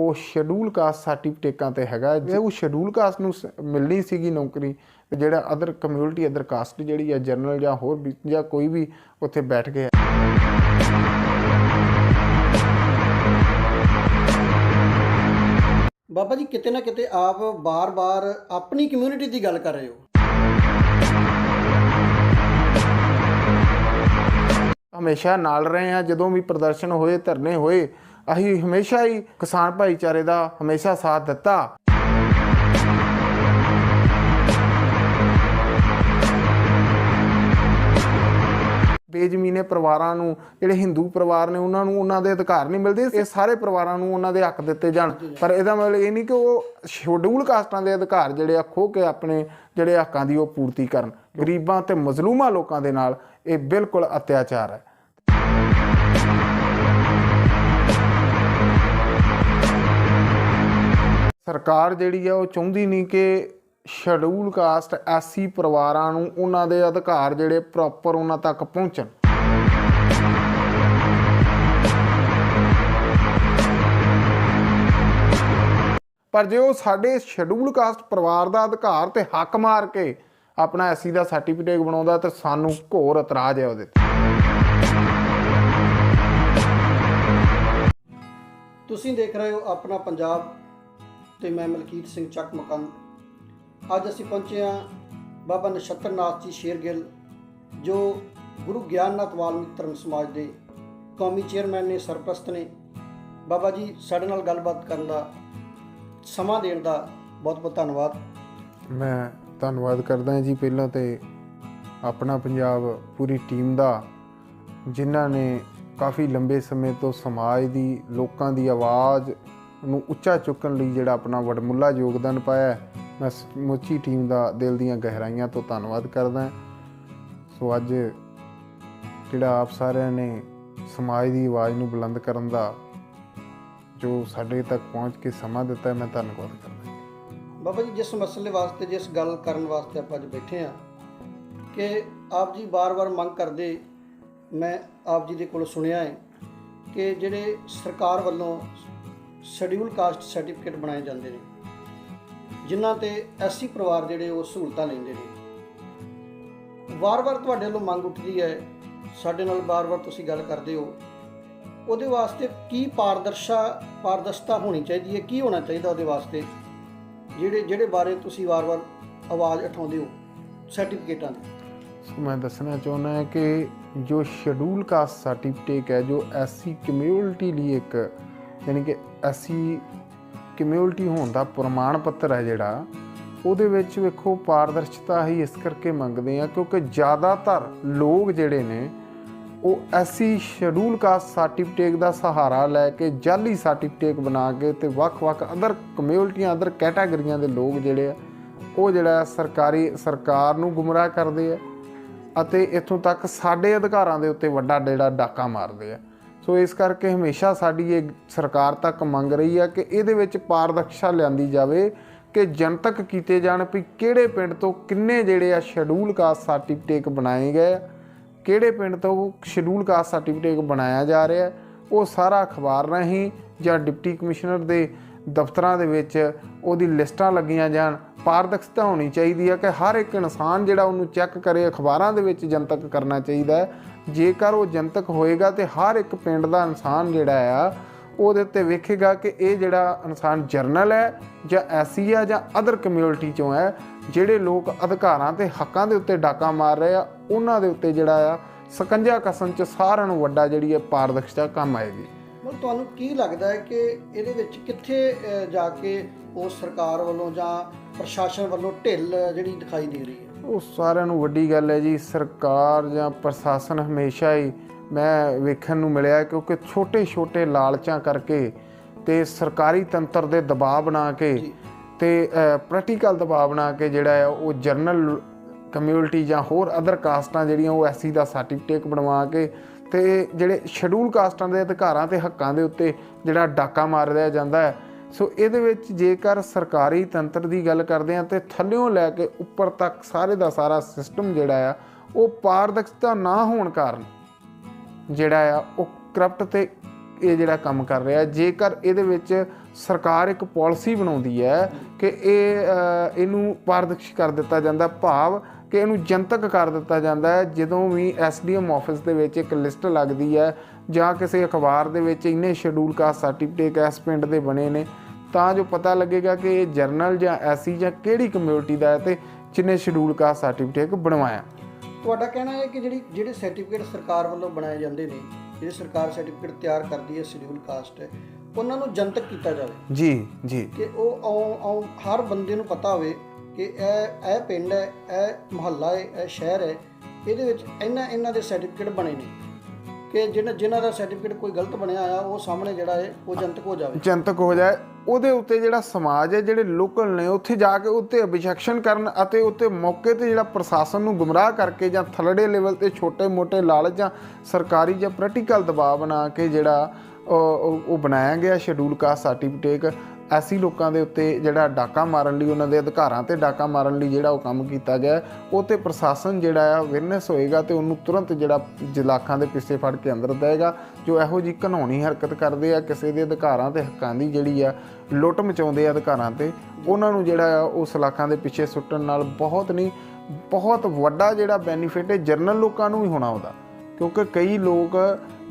ਉਹ schedule caste ਸਰਟੀਫਿਕੇਟਾਂ ਤੇ ਹੈਗਾ। ਜੇ ਉਹ ਸ਼ੈਡਿਊਲ ਕਾਸਟ ਨੂੰ ਮਿਲਣੀ ਸੀਗੀ ਨੌਕਰੀ, ਤੇ ਜਿਹੜਾ ਅਦਰ ਕਮਿਊਨਿਟੀ ਅਦਰ ਕਾਸਟ ਜਿਹੜੀ ਆ ਜਨਰਲ ਜਾਂ ਹੋਰ ਵੀ ਜਾਂ ਕੋਈ ਵੀ ਉੱਥੇ ਬੈਠ ਗਿਆ। ਬਾਬਾ ਜੀ ਕਿਤੇ ਨਾ ਕਿਤੇ ਆਪ ਬਾਰ-ਬਾਰ ਆਪਣੀ ਕਮਿਊਨਿਟੀ ਦੀ ਗੱਲ ਕਰ ਰਹੇ ਹੋ। ਹਮੇਸ਼ਾ ਨਾਲ ਰਹੇ ਹਾਂ, ਜਦੋਂ ਵੀ ਪ੍ਰਦਰਸ਼ਨ ਹੋਏ, ਧਰਨੇ ਹੋਏ, ਅਸੀਂ ਹਮੇਸ਼ਾ ਹੀ ਕਿਸਾਨ ਭਾਈਚਾਰੇ ਦਾ ਹਮੇਸ਼ਾ ਸਾਥ ਦਿੱਤਾ। ਬੇਜ਼ਮੀਨੇ ਪਰਿਵਾਰਾਂ ਨੂੰ, ਜਿਹੜੇ ਹਿੰਦੂ ਪਰਿਵਾਰ ਨੇ, ਉਹਨਾਂ ਨੂੰ ਉਹਨਾਂ ਦੇ ਅਧਿਕਾਰ ਨਹੀਂ ਮਿਲਦੇ। ਇਹ ਸਾਰੇ ਪਰਿਵਾਰਾਂ ਨੂੰ ਉਹਨਾਂ ਦੇ ਹੱਕ ਦਿੱਤੇ ਜਾਣ। ਪਰ ਇਹਦਾ ਮਤਲਬ ਇਹ ਨਹੀਂ ਕਿ ਉਹ ਸ਼ੈਡਿਊਲ ਕਾਸਟਾਂ ਦੇ ਅਧਿਕਾਰ ਜਿਹੜੇ ਆ ਖੋਹ ਕੇ ਆਪਣੇ ਜਿਹੜੇ ਹੱਕਾਂ ਦੀ ਉਹ ਪੂਰਤੀ ਕਰਨ। ਗਰੀਬਾਂ ਤੇ ਮਜ਼ਲੂਮਾਂ ਲੋਕਾਂ ਦੇ ਨਾਲ ਇਹ ਬਿਲਕੁਲ ਅਤਿਆਚਾਰ ਹੈ। ਸਰਕਾਰ ਜਿਹੜੀ ਆ ਉਹ ਚਾਹੁੰਦੀ ਨਹੀਂ ਕਿ ਸ਼ੈਡਿਊਲ ਕਾਸਟ ਐਸੀ ਪਰਿਵਾਰਾਂ ਨੂੰ ਉਹਨਾਂ ਦੇ ਅਧਿਕਾਰ ਜਿਹੜੇ ਪ੍ਰੋਪਰ ਉਹਨਾਂ ਤੱਕ ਪਹੁੰਚਣ। ਪਰ ਜੇ ਉਹ ਸਾਡੇ ਸ਼ੈਡਿਊਲ ਕਾਸਟ ਪਰਿਵਾਰ ਦਾ ਅਧਿਕਾਰ ਤੇ ਹੱਕ ਮਾਰ ਕੇ ਆਪਣਾ ਐਸੀ ਦਾ ਸਰਟੀਫਿਕੇਟ ਬਣਾਉਂਦਾ ਤਾਂ ਸਾਨੂੰ ਘੋਰ ਇਤਰਾਜ਼ ਹੈ ਉਹਦੇ ਤੇ। ਤੁਸੀਂ ਦੇਖ ਰਹੇ ਹੋ ਆਪਣਾ ਪੰਜਾਬ ਤੇ ਮੈਂ ਮਲਕੀਤ ਸਿੰਘ ਚੱਕ ਮਕੰਦ। ਅੱਜ ਅਸੀਂ ਪਹੁੰਚੇ ਹਾਂ ਬਾਬਾ ਨਛੱਤਰ ਨਾਥ ਜੀ ਸ਼ੇਰਗਿੱਲ, ਜੋ ਗੁਰੂ ਗਿਆਨਨਾਥ ਵਾਲਮੀਕ ਧਰਮ ਸਮਾਜ ਦੇ ਕੌਮੀ ਚੇਅਰਮੈਨ ਨੇ, ਸਰਪ੍ਰਸਤ ਨੇ। ਬਾਬਾ ਜੀ ਸਾਡੇ ਨਾਲ ਗੱਲਬਾਤ ਕਰਨ ਦਾ, ਸਮਾਂ ਦੇਣ ਦਾ ਬਹੁਤ ਬਹੁਤ ਧੰਨਵਾਦ। ਮੈਂ ਧੰਨਵਾਦ ਕਰਦਾ ਜੀ ਪਹਿਲਾਂ ਤੇ ਆਪਣਾ ਪੰਜਾਬ ਪੂਰੀ ਟੀਮ ਦਾ, ਜਿਨ੍ਹਾਂ ਨੇ ਕਾਫੀ ਲੰਬੇ ਸਮੇਂ ਤੋਂ ਸਮਾਜ ਦੀ, ਲੋਕਾਂ ਦੀ ਆਵਾਜ਼ ਨੂੰ ਉੱਚਾ ਚੁੱਕਣ ਲਈ ਜਿਹੜਾ ਆਪਣਾ ਵਡਮੁੱਲਾ ਯੋਗਦਾਨ ਪਾਇਆ। ਮੈਂ ਸਮੁੱਚੀ ਟੀਮ ਦਾ ਦਿਲ ਦੀਆਂ ਗਹਿਰਾਈਆਂ ਤੋਂ ਧੰਨਵਾਦ ਕਰਦਾ। ਸੋ ਅੱਜ ਜਿਹੜਾ ਆਪ ਸਾਰਿਆਂ ਨੇ ਸਮਾਜ ਦੀ ਆਵਾਜ਼ ਨੂੰ ਬੁਲੰਦ ਕਰਨ ਦਾ ਜੋ ਸਾਡੇ ਤੱਕ ਪਹੁੰਚ ਕੇ ਸਮਾਂ ਦਿੱਤਾ, ਮੈਂ ਧੰਨਵਾਦ ਕਰਦਾ। ਬਾਬਾ ਜੀ ਜਿਸ ਮਸਲੇ ਵਾਸਤੇ, ਜਿਸ ਗੱਲ ਕਰਨ ਵਾਸਤੇ ਆਪਾਂ ਅੱਜ ਬੈਠੇ ਹਾਂ, ਕਿ ਆਪ ਜੀ ਵਾਰ-ਵਾਰ ਮੰਗ ਕਰਦੇ, ਮੈਂ ਆਪ ਜੀ ਦੇ ਕੋਲ ਸੁਣਿਆ ਹੈ ਕਿ ਜਿਹੜੇ ਸਰਕਾਰ ਵੱਲੋਂ ਸ਼ੈਡਿਊਲ ਕਾਸਟ ਸਰਟੀਫਿਕੇਟ ਬਣਾਏ ਜਾਂਦੇ ਨੇ, ਜਿਨ੍ਹਾਂ ਤੇ ਐਸੀ ਪਰਿਵਾਰ ਜਿਹੜੇ ਉਹ ਸਹੂਲਤਾਂ ਲੈਂਦੇ ਨੇ, ਵਾਰ-ਵਾਰ ਤੁਹਾਡੇ ਵੱਲੋਂ ਮੰਗ ਉੱਠਦੀ ਹੈ, ਸਾਡੇ ਨਾਲ ਵਾਰ-ਵਾਰ ਤੁਸੀਂ ਗੱਲ ਕਰਦੇ ਹੋ, ਉਹਦੇ ਵਾਸਤੇ ਕੀ ਪਾਰਦਰਸ਼ਤਾ ਹੋਣੀ ਚਾਹੀਦੀ ਹੈ? ਕੀ ਹੋਣਾ ਚਾਹੀਦਾ ਉਹਦੇ ਵਾਸਤੇ, ਜਿਹੜੇ ਬਾਰੇ ਤੁਸੀਂ ਵਾਰ-ਵਾਰ ਆਵਾਜ਼ ਉਠਾਉਂਦੇ ਹੋ ਸਰਟੀਫਿਕੇਟਾਂ ਦੀ? ਮੈਂ ਦੱਸਣਾ ਚਾਹੁੰਦਾ ਹਾਂ ਕਿ ਜੋ ਸ਼ੈਡਿਊਲ ਕਾਸਟ ਸਰਟੀਫਿਕੇਟ ਹੈ, ਜੋ ਐਸੀ ਕਮਿਊਨਿਟੀ ਲਈ ਇੱਕ, ਯਾਨੀ ਕਿ ਐਸੀ ਕਮਿਊਨਿਟੀ ਹੋਣ ਦਾ ਪ੍ਰਮਾਣ ਪੱਤਰ ਹੈ ਜਿਹੜਾ, ਉਹਦੇ ਵਿੱਚ ਵੇਖੋ ਪਾਰਦਰਸ਼ਤਾ ਹੀ ਇਸ ਕਰਕੇ ਮੰਗਦੇ ਆ ਕਿਉਂਕਿ ਜ਼ਿਆਦਾਤਰ ਲੋਕ ਜਿਹੜੇ ਨੇ ਉਹ ਐਸੀ ਸ਼ੈਡਿਊਲ ਕਾਸਟ ਸਰਟੀਫਿਕੇਟ ਦਾ ਸਹਾਰਾ ਲੈ ਕੇ ਜਾਲੀ ਸਰਟੀਫਿਕੇਟ ਬਣਾ ਕੇ ਤੇ ਵੱਖ-ਵੱਖ ਅਦਰ ਕਮਿਊਨਿਟੀਆਂ, ਅਦਰ ਕੈਟਾਗਰੀਆਂ ਦੇ ਲੋਕ ਜਿਹੜੇ ਆ ਉਹ ਜਿਹੜਾ ਸਰਕਾਰ ਨੂੰ ਗੁੰਮਰਾਹ ਕਰਦੇ ਆ ਅਤੇ ਇੱਥੋਂ ਤੱਕ ਸਾਡੇ ਅਧਿਕਾਰਾਂ ਦੇ ਉੱਤੇ ਵੱਡਾ ਜਿਹੜਾ ਡਾਕਾ ਮਾਰਦੇ ਆ। ਸੋ ਇਸ ਕਰਕੇ ਹਮੇਸ਼ਾ ਸਾਡੀ ਇਹ ਸਰਕਾਰ ਤੱਕ ਮੰਗ ਰਹੀ ਆ ਕਿ ਇਹਦੇ ਵਿੱਚ ਪਾਰਦਰਸ਼ਤਾ ਲਿਆਂਦੀ ਜਾਵੇ, ਕਿ ਜਨਤਕ ਕੀਤੇ ਜਾਣ ਵੀ ਕਿਹੜੇ ਪਿੰਡ ਤੋਂ ਕਿੰਨੇ ਜਿਹੜੇ ਆ ਸ਼ੈਡਿਊਲ ਕਾਸਟ ਸਰਟੀਫਿਕੇਟ ਬਣਾਏ ਗਏ, ਕਿਹੜੇ ਪਿੰਡ ਤੋਂ ਸ਼ੈਡਿਊਲ ਕਾਸਟ ਸਰਟੀਫਿਕੇਟ ਬਣਾਇਆ ਜਾ ਰਿਹਾ। ਉਹ ਸਾਰਾ ਅਖਬਾਰ ਰਾਹੀਂ ਜਾਂ ਡਿਪਟੀ ਕਮਿਸ਼ਨਰ ਦੇ ਦਫ਼ਤਰਾਂ ਦੇ ਵਿੱਚ ਉਹਦੀ ਲਿਸਟਾਂ ਲੱਗੀਆਂ ਜਾਣ। ਪਾਰਦਰਸ਼ਤਾ ਹੋਣੀ ਚਾਹੀਦੀ ਹੈ ਕਿ ਹਰ ਇੱਕ ਇਨਸਾਨ ਜਿਹੜਾ ਉਹਨੂੰ ਚੈੱਕ ਕਰੇ, ਅਖਬਾਰਾਂ ਦੇ ਵਿੱਚ ਜਨਤਕ ਕਰਨਾ ਚਾਹੀਦਾ ਹੈ। ਜੇਕਰ ਉਹ ਜਨਤਕ ਹੋਏਗਾ ਤਾਂ ਹਰ ਇੱਕ ਪਿੰਡ ਦਾ ਇਨਸਾਨ ਜਿਹੜਾ ਆ ਉਹਦੇ ਉੱਤੇ ਵੇਖੇਗਾ ਕਿ ਇਹ ਜਿਹੜਾ ਇਨਸਾਨ ਜਰਨਲ ਹੈ ਜਾਂ ਐਸੀ ਆ ਜਾਂ ਅਦਰ ਕਮਿਊਨਿਟੀ 'ਚੋਂ ਹੈ। ਜਿਹੜੇ ਲੋਕ ਅਧਿਕਾਰਾਂ ਤੇ ਹੱਕਾਂ ਦੇ ਉੱਤੇ ਡਾਕਾ ਮਾਰ ਰਹੇ ਆ, ਉਹਨਾਂ ਦੇ ਉੱਤੇ ਜਿਹੜਾ ਆ ਸਕੰਜਾ ਕਸਣ 'ਚ ਸਾਰਿਆਂ ਨੂੰ ਵੱਡਾ ਜਿਹੜੀ ਹੈ ਪਾਰਦਰਸ਼ਤਾ ਕੰਮ ਆਏਗੀ। ਮਤਲਬ ਤੁਹਾਨੂੰ ਕੀ ਲੱਗਦਾ ਹੈ ਕਿ ਇਹਦੇ ਵਿੱਚ ਕਿੱਥੇ ਜਾ ਕੇ ਉਸ ਸਰਕਾਰ ਵੱਲੋਂ ਜਾਂ ਪ੍ਰਸ਼ਾਸਨ ਵੱਲੋਂ ਢਿੱਲ ਜਿਹੜੀ ਦਿਖਾਈ ਦੇ ਰਹੀ ਹੈ? ਉਹ ਸਾਰਿਆਂ ਨੂੰ ਵੱਡੀ ਗੱਲ ਹੈ ਜੀ। ਸਰਕਾਰ ਜਾਂ ਪ੍ਰਸ਼ਾਸਨ ਹਮੇਸ਼ਾ ਹੀ ਮੈਂ ਵੇਖਣ ਨੂੰ ਮਿਲਿਆ, ਕਿਉਂਕਿ ਛੋਟੇ ਲਾਲਚਾਂ ਕਰਕੇ ਤੇ ਸਰਕਾਰੀ ਤੰਤਰ ਦੇ ਦਬਾਅ ਬਣਾ ਕੇ ਤੇ ਪ੍ਰੈਕਟੀਕਲ ਦਬਾਅ ਬਣਾ ਕੇ ਜਿਹੜਾ ਆ ਉਹ ਜਰਨਲ ਕਮਿਊਨਿਟੀ ਜਾਂ ਹੋਰ ਅਦਰ ਕਾਸਟਾਂ ਜਿਹੜੀਆਂ ਉਹ ਐਸੀ ਦਾ ਸਰਟੀਫਿਕੇਟ ਬਣਵਾ ਕੇ ਤੇ ਜਿਹੜੇ ਸ਼ੈਡਿਊਲ ਕਾਸਟਾਂ ਦੇ ਅਧਿਕਾਰਾਂ ਤੇ ਹੱਕਾਂ ਦੇ ਉੱਤੇ ਜਿਹੜਾ ਡਾਕਾ ਮਾਰ ਦਿਆ ਜਾਂਦਾ ਹੈ। ਸੋ ਇਹਦੇ ਵਿੱਚ ਜੇਕਰ ਸਰਕਾਰੀ ਤੰਤਰ ਦੀ ਗੱਲ ਕਰਦੇ ਹਾਂ ਤੇ ਥੱਲਿਓਂ ਲੈ ਕੇ ਉੱਪਰ ਤੱਕ ਸਾਰੇ ਦਾ ਸਾਰਾ ਸਿਸਟਮ ਜਿਹੜਾ ਆ ਉਹ ਪਾਰਦਰਸ਼ਤਾ ਨਾ ਹੋਣ ਕਾਰਨ ਜਿਹੜਾ ਆ ਉਹ ਕਰਪਟ ਤੇ ਇਹ ਜਿਹੜਾ ਕੰਮ ਕਰ ਰਿਹਾ। ਜੇਕਰ ਇਹਦੇ ਵਿੱਚ ਸਰਕਾਰ ਇੱਕ ਪਾਲਿਸੀ ਬਣਾਉਂਦੀ ਹੈ ਕਿ ਇਹਨੂੰ ਪਾਰਦਰਸ਼ੀ ਕਰ ਦਿੱਤਾ ਜਾਂਦਾ, ਭਾਵ ਕਿ ਇਹਨੂੰ ਜਨਤਕ ਕਰ ਦਿੱਤਾ ਜਾਂਦਾ ਹੈ, ਜਦੋਂ ਵੀ SDM ਆਫਿਸ ਦੇ ਵਿੱਚ ਇੱਕ ਲਿਸਟ ਲੱਗਦੀ ਹੈ ਜਾਂ ਕਿਸੇ ਅਖਬਾਰ ਦੇ ਵਿੱਚ ਇੰਨੇ ਸ਼ਡਿਊਲ ਕਾਸਟ ਸਰਟੀਫਿਕੇਟ ਇਸ ਪਿੰਡ ਦੇ ਬਣੇ ਨੇ, ਤਾਂ ਜੋ ਪਤਾ ਲੱਗੇਗਾ ਕਿ ਇਹ ਜਰਨਲ ਜਾਂ SC ਜਾਂ ਕਿਹੜੀ ਕਮਿਊਨਿਟੀ ਦਾ ਹੈ ਤੇ ਜਿੰਨੇ ਸ਼ਡਿਊਲ ਕਾਸਟ ਸਰਟੀਫਿਕੇਟ ਬਣਵਾਇਆ। ਤੁਹਾਡਾ ਕਹਿਣਾ ਹੈ ਕਿ ਜਿਹੜੇ ਸਰਟੀਫਿਕੇਟ ਸਰਕਾਰ ਵੱਲੋਂ ਬਣਾਏ ਜਾਂਦੇ ਨੇ, ਜਿਹੜੇ ਸਰਕਾਰ ਸਰਟੀਫਿਕੇਟ ਤਿਆਰ ਕਰਦੀ ਹੈ ਸ਼ਡਿਊਲ ਕਾਸਟ, ਉਹਨਾਂ ਨੂੰ ਜਨਤਕ ਕੀਤਾ ਜਾਵੇ। ਜੀ ਜੀ, ਕਿ ਉਹ ਹਰ ਬੰਦੇ ਨੂੰ ਪਤਾ ਹੋਵੇ ਕਿ ਇਹ ਪਿੰਡ ਹੈ, ਇਹ ਮੁਹੱਲਾ ਹੈ, ਇਹ ਸ਼ਹਿਰ ਹੈ, ਇਹਦੇ ਵਿੱਚ ਇਹਨਾਂ ਦੇ ਸਰਟੀਫਿਕੇਟ ਬਣੇ ਨੇ, ਕਿ ਜਿਨ੍ਹਾਂ ਦਾ ਸਰਟੀਫਿਕੇਟ ਕੋਈ ਗਲਤ ਬਣਿਆ ਆ ਉਹ ਸਾਹਮਣੇ ਜਿਹੜਾ ਹੈ ਉਹ ਜਨਤਕ ਹੋ ਜਾਏ। ਉਹਦੇ ਉੱਤੇ ਜਿਹੜਾ ਸਮਾਜ ਹੈ, ਜਿਹੜੇ ਲੋਕਲ ਨੇ, ਉੱਥੇ ਜਾ ਕੇ ਉੱਤੇ ਅਬਜੈਕਸ਼ਨ ਕਰਨ ਅਤੇ ਉੱਤੇ ਮੌਕੇ 'ਤੇ ਜਿਹੜਾ ਪ੍ਰਸ਼ਾਸਨ ਨੂੰ ਗੁੰਮਰਾਹ ਕਰਕੇ ਜਾਂ ਥੱਲੜੇ ਲੈਵਲ 'ਤੇ ਛੋਟੇ-ਮੋਟੇ ਲਾਲਚ ਜਾਂ ਸਰਕਾਰੀ ਜਾਂ ਪ੍ਰੈਕਟੀਕਲ ਦਬਾਅ ਬਣਾ ਕੇ ਜਿਹੜਾ ਉਹ ਬਣਾਇਆ ਗਿਆ ਸ਼ਡਿਊਲ ਕਾਸਟ ਸਰਟੀਫਿਕੇਟ, ਐਸੀ ਲੋਕਾਂ ਦੇ ਉੱਤੇ ਜਿਹੜਾ ਡਾਕਾ ਮਾਰਨ ਲਈ, ਉਹਨਾਂ ਦੇ ਅਧਿਕਾਰਾਂ 'ਤੇ ਡਾਕਾ ਮਾਰਨ ਲਈ ਜਿਹੜਾ ਉਹ ਕੰਮ ਕੀਤਾ ਗਿਆ, ਉਹ 'ਤੇ ਪ੍ਰਸ਼ਾਸਨ ਜਿਹੜਾ ਆ ਅਵੇਅਰਨੈਸ ਹੋਏਗਾ ਅਤੇ ਉਹਨੂੰ ਤੁਰੰਤ ਜਿਹੜਾ ਜਲਾਖਾਂ ਦੇ ਪਿੱਛੇ ਫੜ ਕੇ ਅੰਦਰ ਦੇਵੇਗਾ। ਜੋ ਇਹੋ ਜਿਹੀ ਘਿਨੌਣੀ ਹਰਕਤ ਕਰਦੇ ਆ, ਕਿਸੇ ਦੇ ਅਧਿਕਾਰਾਂ ਅਤੇ ਹੱਕਾਂ ਦੀ ਜਿਹੜੀ ਆ ਲੁੱਟ ਮਚਾਉਂਦੇ ਆ ਅਧਿਕਾਰਾਂ 'ਤੇ, ਉਹਨਾਂ ਨੂੰ ਜਿਹੜਾ ਆ ਉਹ ਸਲਾਖਾਂ ਦੇ ਪਿੱਛੇ ਸੁੱਟਣ ਨਾਲ ਬਹੁਤ ਵੱਡਾ ਜਿਹੜਾ ਬੈਨੀਫਿਟ ਹੈ ਜਰਨਲ ਲੋਕਾਂ ਨੂੰ ਵੀ ਹੋਣਾ ਉਹਦਾ। ਕਿਉਂਕਿ ਕਈ ਲੋਕ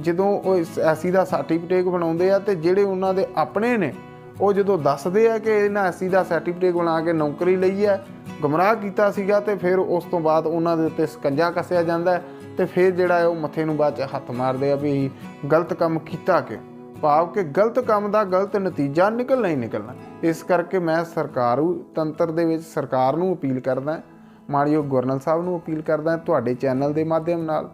ਜਦੋਂ ਉਹ SC ਦਾ ਸਰਟੀਫਿਕੇਟ ਬਣਾਉਂਦੇ ਆ ਅਤੇ ਜਿਹੜੇ ਉਹਨਾਂ ਦੇ ਆਪਣੇ ਨੇ, ਉਹ ਜਦੋਂ ਦੱਸਦੇ ਆ ਕਿ ਇਹਨਾਂ SC ਦਾ ਸਰਟੀਫਿਕੇਟ ਬਣਾ ਕੇ ਨੌਕਰੀ ਲਈ ਹੈ, ਗੁੰਮਰਾਹ ਕੀਤਾ ਸੀਗਾ, ਅਤੇ ਫਿਰ ਉਸ ਤੋਂ ਬਾਅਦ ਉਹਨਾਂ ਦੇ ਉੱਤੇ ਸਕੰਜਾ ਕੱਸਿਆ ਜਾਂਦਾ ਹੈ, ਅਤੇ ਫਿਰ ਜਿਹੜਾ ਉਹ ਮੱਥੇ ਨੂੰ ਬਾਅਦ 'ਚ ਹੱਥ ਮਾਰਦੇ ਆ ਵੀ ਗਲਤ ਕੰਮ ਕੀਤਾ ਕਿਉਂ, ਭਾਵ ਕਿ ਗਲਤ ਕੰਮ ਦਾ ਗਲਤ ਨਤੀਜਾ ਨਿਕਲਣਾ ਹੀ ਨਿਕਲਣਾ। ਇਸ ਕਰਕੇ ਮੈਂ ਸਰਕਾਰੂ ਤੰਤਰ ਦੇ ਵਿੱਚ ਸਰਕਾਰ ਨੂੰ ਅਪੀਲ ਕਰਦਾ, ਮਾਣਯੋਗ ਗਵਰਨਰ ਸਾਹਿਬ ਨੂੰ ਅਪੀਲ ਕਰਦਾ, ਤੁਹਾਡੇ ਚੈਨਲ ਦੇ ਮਾਧਿਅਮ ਨਾਲ,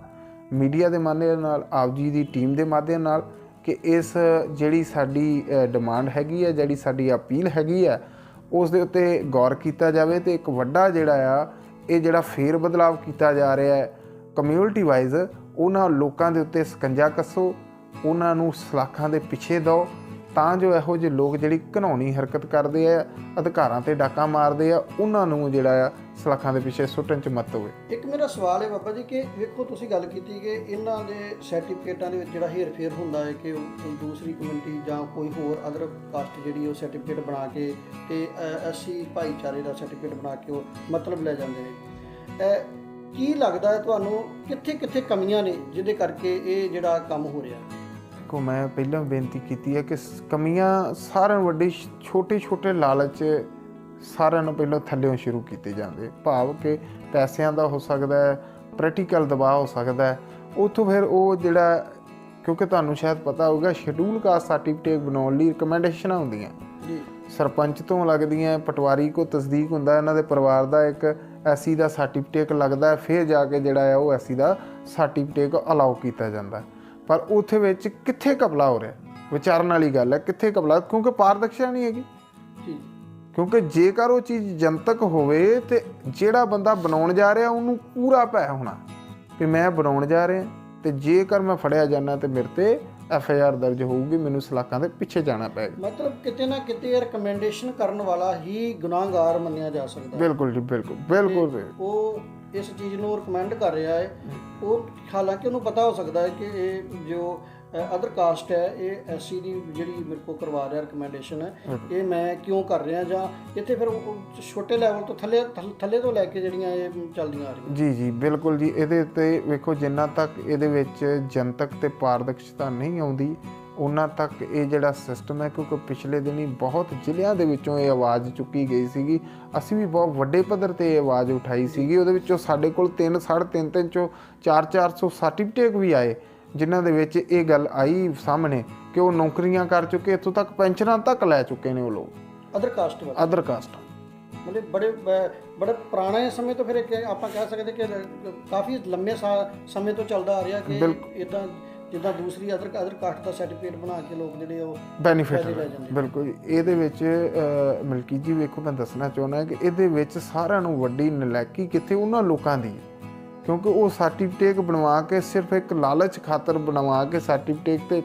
ਮੀਡੀਆ ਦੇ ਮਾਧਿਅਮ ਨਾਲ, ਆਪ ਜੀ ਦੀ ਟੀਮ ਦੇ ਮਾਧਿਅਮ ਨਾਲ, ਕਿ ਇਸ ਜਿਹੜੀ ਸਾਡੀ ਡਿਮਾਂਡ ਹੈਗੀ ਹੈ, ਜਿਹੜੀ ਸਾਡੀ ਅਪੀਲ ਹੈਗੀ ਹੈ, ਉਸ ਦੇ ਉੱਤੇ ਗੌਰ ਕੀਤਾ ਜਾਵੇ ਅਤੇ ਇੱਕ ਵੱਡਾ ਜਿਹੜਾ ਆ ਇਹ ਜਿਹੜਾ ਫੇਰ ਬਦਲਾਵ ਕੀਤਾ ਜਾ ਰਿਹਾ ਹੈ ਕਮਿਊਨਿਟੀ ਵਾਈਜ਼, ਉਹਨਾਂ ਲੋਕਾਂ ਦੇ ਉੱਤੇ ਸਕੰਜਾ ਕੱਸੋ, ਉਹਨਾਂ ਨੂੰ ਸਲਾਖਾਂ ਦੇ ਪਿੱਛੇ ਦਿਓ, ਤਾਂ ਜੋ ਇਹੋ ਜਿਹੇ ਲੋਕ ਜਿਹੜੀ ਘਿਨੌਣੀ ਹਰਕਤ ਕਰਦੇ ਆ, ਅਧਿਕਾਰਾਂ 'ਤੇ ਡਾਕਾ ਮਾਰਦੇ ਆ, ਉਹਨਾਂ ਨੂੰ ਜਿਹੜਾ ਆ ਸਲਾਖਾਂ ਦੇ ਪਿੱਛੇ ਸੁੱਟਣ 'ਚ ਮਦਦ ਹੋਵੇ। ਇੱਕ ਮੇਰਾ ਸਵਾਲ ਹੈ ਬਾਬਾ ਜੀ ਕਿ ਵੇਖੋ, ਤੁਸੀਂ ਗੱਲ ਕੀਤੀ ਕਿ ਇਹਨਾਂ ਦੇ ਸਰਟੀਫਿਕੇਟਾਂ ਦੇ ਵਿੱਚ ਜਿਹੜਾ ਹੇਰ-ਫੇਰ ਹੁੰਦਾ ਹੈ ਕਿ ਉਹ ਦੂਸਰੀ ਕਮਿਊਨਿਟੀ ਜਾਂ ਕੋਈ ਹੋਰ ਅਦਰ ਕਾਸਟ ਜਿਹੜੀ ਉਹ ਸਰਟੀਫਿਕੇਟ ਬਣਾ ਕੇ ਅਤੇ SC ਭਾਈਚਾਰੇ ਦਾ ਸਰਟੀਫਿਕੇਟ ਬਣਾ ਕੇ ਉਹ ਮਤਲਬ ਲੈ ਜਾਂਦੇ ਨੇ। ਕੀ ਲੱਗਦਾ ਹੈ ਤੁਹਾਨੂੰ, ਕਿੱਥੇ ਕਮੀਆਂ ਨੇ ਜਿਹਦੇ ਕਰਕੇ ਇਹ ਜਿਹੜਾ ਕੰਮ ਹੋ ਰਿਹਾ? ਦੇਖੋ, ਮੈਂ ਪਹਿਲਾਂ ਬੇਨਤੀ ਕੀਤੀ ਹੈ ਕਿ ਕਮੀਆਂ ਸਾਰਿਆਂ ਨੂੰ ਵੱਡੀ ਛੋਟੇ ਲਾਲਚ ਸਾਰਿਆਂ ਨੂੰ ਪਹਿਲਾਂ ਥੱਲਿਓਂ ਸ਼ੁਰੂ ਕੀਤੇ ਜਾਂਦੇ, ਭਾਵ ਕਿ ਪੈਸਿਆਂ ਦਾ ਹੋ ਸਕਦਾ ਹੈ, ਪ੍ਰੈਕਟੀਕਲ ਦਬਾਅ ਹੋ ਸਕਦਾ ਹੈ, ਉੱਥੋਂ ਫਿਰ ਉਹ ਜਿਹੜਾ, ਕਿਉਂਕਿ ਤੁਹਾਨੂੰ ਸ਼ਾਇਦ ਪਤਾ ਹੋਊਗਾ ਸ਼ਡਿਊਲ ਕਾਸਟ ਸਰਟੀਫਿਕੇਟ ਬਣਾਉਣ ਲਈ ਰਿਕਮੈਂਡੇਸ਼ਨਾਂ ਹੁੰਦੀਆਂ ਜੀ, ਸਰਪੰਚ ਤੋਂ ਲੱਗਦੀਆਂ, ਪਟਵਾਰੀ ਕੋ ਤਸਦੀਕ ਹੁੰਦਾ, ਇਹਨਾਂ ਦੇ ਪਰਿਵਾਰ ਦਾ ਇੱਕ SC ਦਾ ਸਰਟੀਫਿਕੇਟ ਲੱਗਦਾ, ਫਿਰ ਜਾ ਕੇ ਜਿਹੜਾ ਆ ਉਹ SC ਦਾ ਸਰਟੀਫਿਕੇਟ ਅਲਾਓ ਕੀਤਾ ਜਾਂਦਾ। ਪਰ ਉੱਥੇ ਵਿੱਚ ਕਿੱਥੇ ਘਪਲਾ ਹੋ ਰਿਹਾ, ਵਿਚਾਰਨ ਵਾਲੀ ਗੱਲ ਹੈ, ਕਿੱਥੇ ਘਪਲਾ, ਕਿਉਂਕਿ ਪਾਰਦਰਸ਼ਤਾ ਨਹੀਂ ਹੈਗੀ। ਕਿਉਂਕਿ ਜੇਕਰ ਉਹ ਚੀਜ਼ ਜਨਤਕ ਹੋਵੇ ਤੇ ਜਿਹੜਾ ਬੰਦਾ ਬਣਾਉਣ ਜਾ ਰਿਹਾ ਉਹਨੂੰ ਪੂਰਾ ਭੈ ਹੋਣਾ ਕਿ ਮੈਂ ਬਣਾਉਣ ਜਾ ਰਿਹਾ, ਤੇ ਜੇਕਰ ਮੈਂ ਫੜਿਆ ਜਾਂਦਾ ਤੇ ਮੇਰੇ ਤੇ FIR ਦਰਜ ਹੋਊਗੀ, ਮੈਨੂੰ ਸਲਾਖਾਂ ਦੇ ਪਿੱਛੇ ਜਾਣਾ ਪਏਗਾ। ਮਤਲਬ ਕਿਤੇ ਨਾ ਕਿਤੇ ਰਿਕਮੈਂਡੇਸ਼ਨ ਕਰਨ ਵਾਲਾ ਹੀ ਗੁਨਾਹਗਾਰ ਮੰਨਿਆ ਜਾ ਸਕਦਾ। ਬਿਲਕੁਲ ਜੀ, ਬਿਲਕੁਲ। ਉਹ ਇਸ ਚੀਜ਼ ਨੂੰ ਰਿਕਮੈਂਡ ਕਰ ਰਿਹਾ ਹੈ, ਉਹ ਹਾਲਾਂਕਿ ਉਹਨੂੰ ਪਤਾ ਹੋ ਸਕਦਾ ਹੈ ਕਿ ਇਹ ਜੋ ਅਦਰ ਕਾਸਟ ਹੈ, ਇਹ SC ਦੀ ਜਿਹੜੀ ਮੇਰੇ ਕੋਲ ਕਰਵਾ ਰਿਹਾ ਰਿਕਮੈਂਡੇਸ਼ਨ ਹੈ, ਇਹ ਮੈਂ ਕਿਉਂ ਕਰ ਰਿਹਾ, ਜਾਂ ਇੱਥੇ ਫਿਰ ਛੋਟੇ ਲੈਵਲ ਤੋਂ ਥੱਲੇ ਤੋਂ ਲੈ ਕੇ ਜਿਹੜੀਆਂ ਇਹ ਚੱਲਦੀਆਂ ਆ ਰਹੀਆਂ। ਜੀ ਬਿਲਕੁਲ ਜੀ। ਇਹਦੇ ਉੱਤੇ ਵੇਖੋ, ਜਿੰਨਾ ਤੱਕ ਇਹਦੇ ਵਿੱਚ ਜਨਤਕ ਤੇ ਪਾਰਦਰਸ਼ਤਾ ਨਹੀਂ ਆਉਂਦੀ, ਉਹਨਾਂ ਤੱਕ ਇਹ ਜਿਹੜਾ ਸਿਸਟਮ ਹੈ, ਕਿਉਂਕਿ ਪਿਛਲੇ ਦਿਨੀ ਬਹੁਤ ਜ਼ਿਲ੍ਹਿਆਂ ਦੇ ਵਿੱਚੋਂ ਇਹ ਆਵਾਜ਼ ਚੁੱਕੀ ਗਈ ਸੀਗੀ, ਅਸੀਂ ਵੀ ਬਹੁਤ ਵੱਡੇ ਪੱਧਰ 'ਤੇ ਇਹ ਆਵਾਜ਼ ਉਠਾਈ ਸੀਗੀ। ਉਹਦੇ ਵਿੱਚੋਂ ਸਾਡੇ ਕੋਲ 300 ਚੋਂ 400 ਸਰਟੀਫਿਕੇਟ ਵੀ ਆਏ, ਜਿਨ੍ਹਾਂ ਦੇ ਵਿੱਚ ਇਹ ਗੱਲ ਆਈ ਸਾਹਮਣੇ ਕਿ ਉਹ ਨੌਕਰੀਆਂ ਕਰ ਚੁੱਕੇ, ਇੱਥੋਂ ਤੱਕ ਪੈਨਸ਼ਨਾਂ ਤੱਕ ਲੈ ਚੁੱਕੇ ਨੇ ਉਹ ਲੋਕ ਅਦਰ ਕਾਸਟ। ਮਤਲਬ ਬੜੇ ਪੁਰਾਣੇ ਸਮੇਂ ਤੋਂ, ਫਿਰ ਆਪਾਂ ਕਹਿ ਸਕਦੇ ਕਿ ਕਾਫੀ ਲੰਮੇ ਸਮੇਂ ਤੋਂ ਚੱਲਦਾ ਆ ਰਿਹਾ ਕਿ ਇੱਦਾਂ ਜਿੱਦਾਂ ਦੂਸਰੀ ਅਦਰ ਕਾਸਟ ਦਾ ਸਰਟੀਫਿਕੇਟ ਬਣਾ ਕੇ ਲੋਕ ਜਿਹੜੇ ਉਹ ਬੈਨੀਫਿਟ ਲੈ ਜਾਂਦੇ। ਬਿਲਕੁਲ। ਇਹਦੇ ਵਿੱਚ ਮਲਕੀ ਜੀ ਵੇਖੋ, ਮੈਂ ਦੱਸਣਾ ਚਾਹੁੰਦਾ ਕਿ ਇਹਦੇ ਵਿੱਚ ਸਾਰਿਆਂ ਨੂੰ ਵੱਡੀ ਨਲਾਇਕੀ ਕਿੱਥੇ ਉਹਨਾਂ ਲੋਕਾਂ ਦੀ, ਕਿਉਂਕਿ ਉਹ ਸਰਟੀਫਿਕੇਟ ਬਣਵਾ ਕੇ ਸਿਰਫ ਇੱਕ ਲਾਲਚ ਖਾਤਰ ਬਣਵਾ ਕੇ ਸਰਟੀਫਿਕੇਟ ਤੇ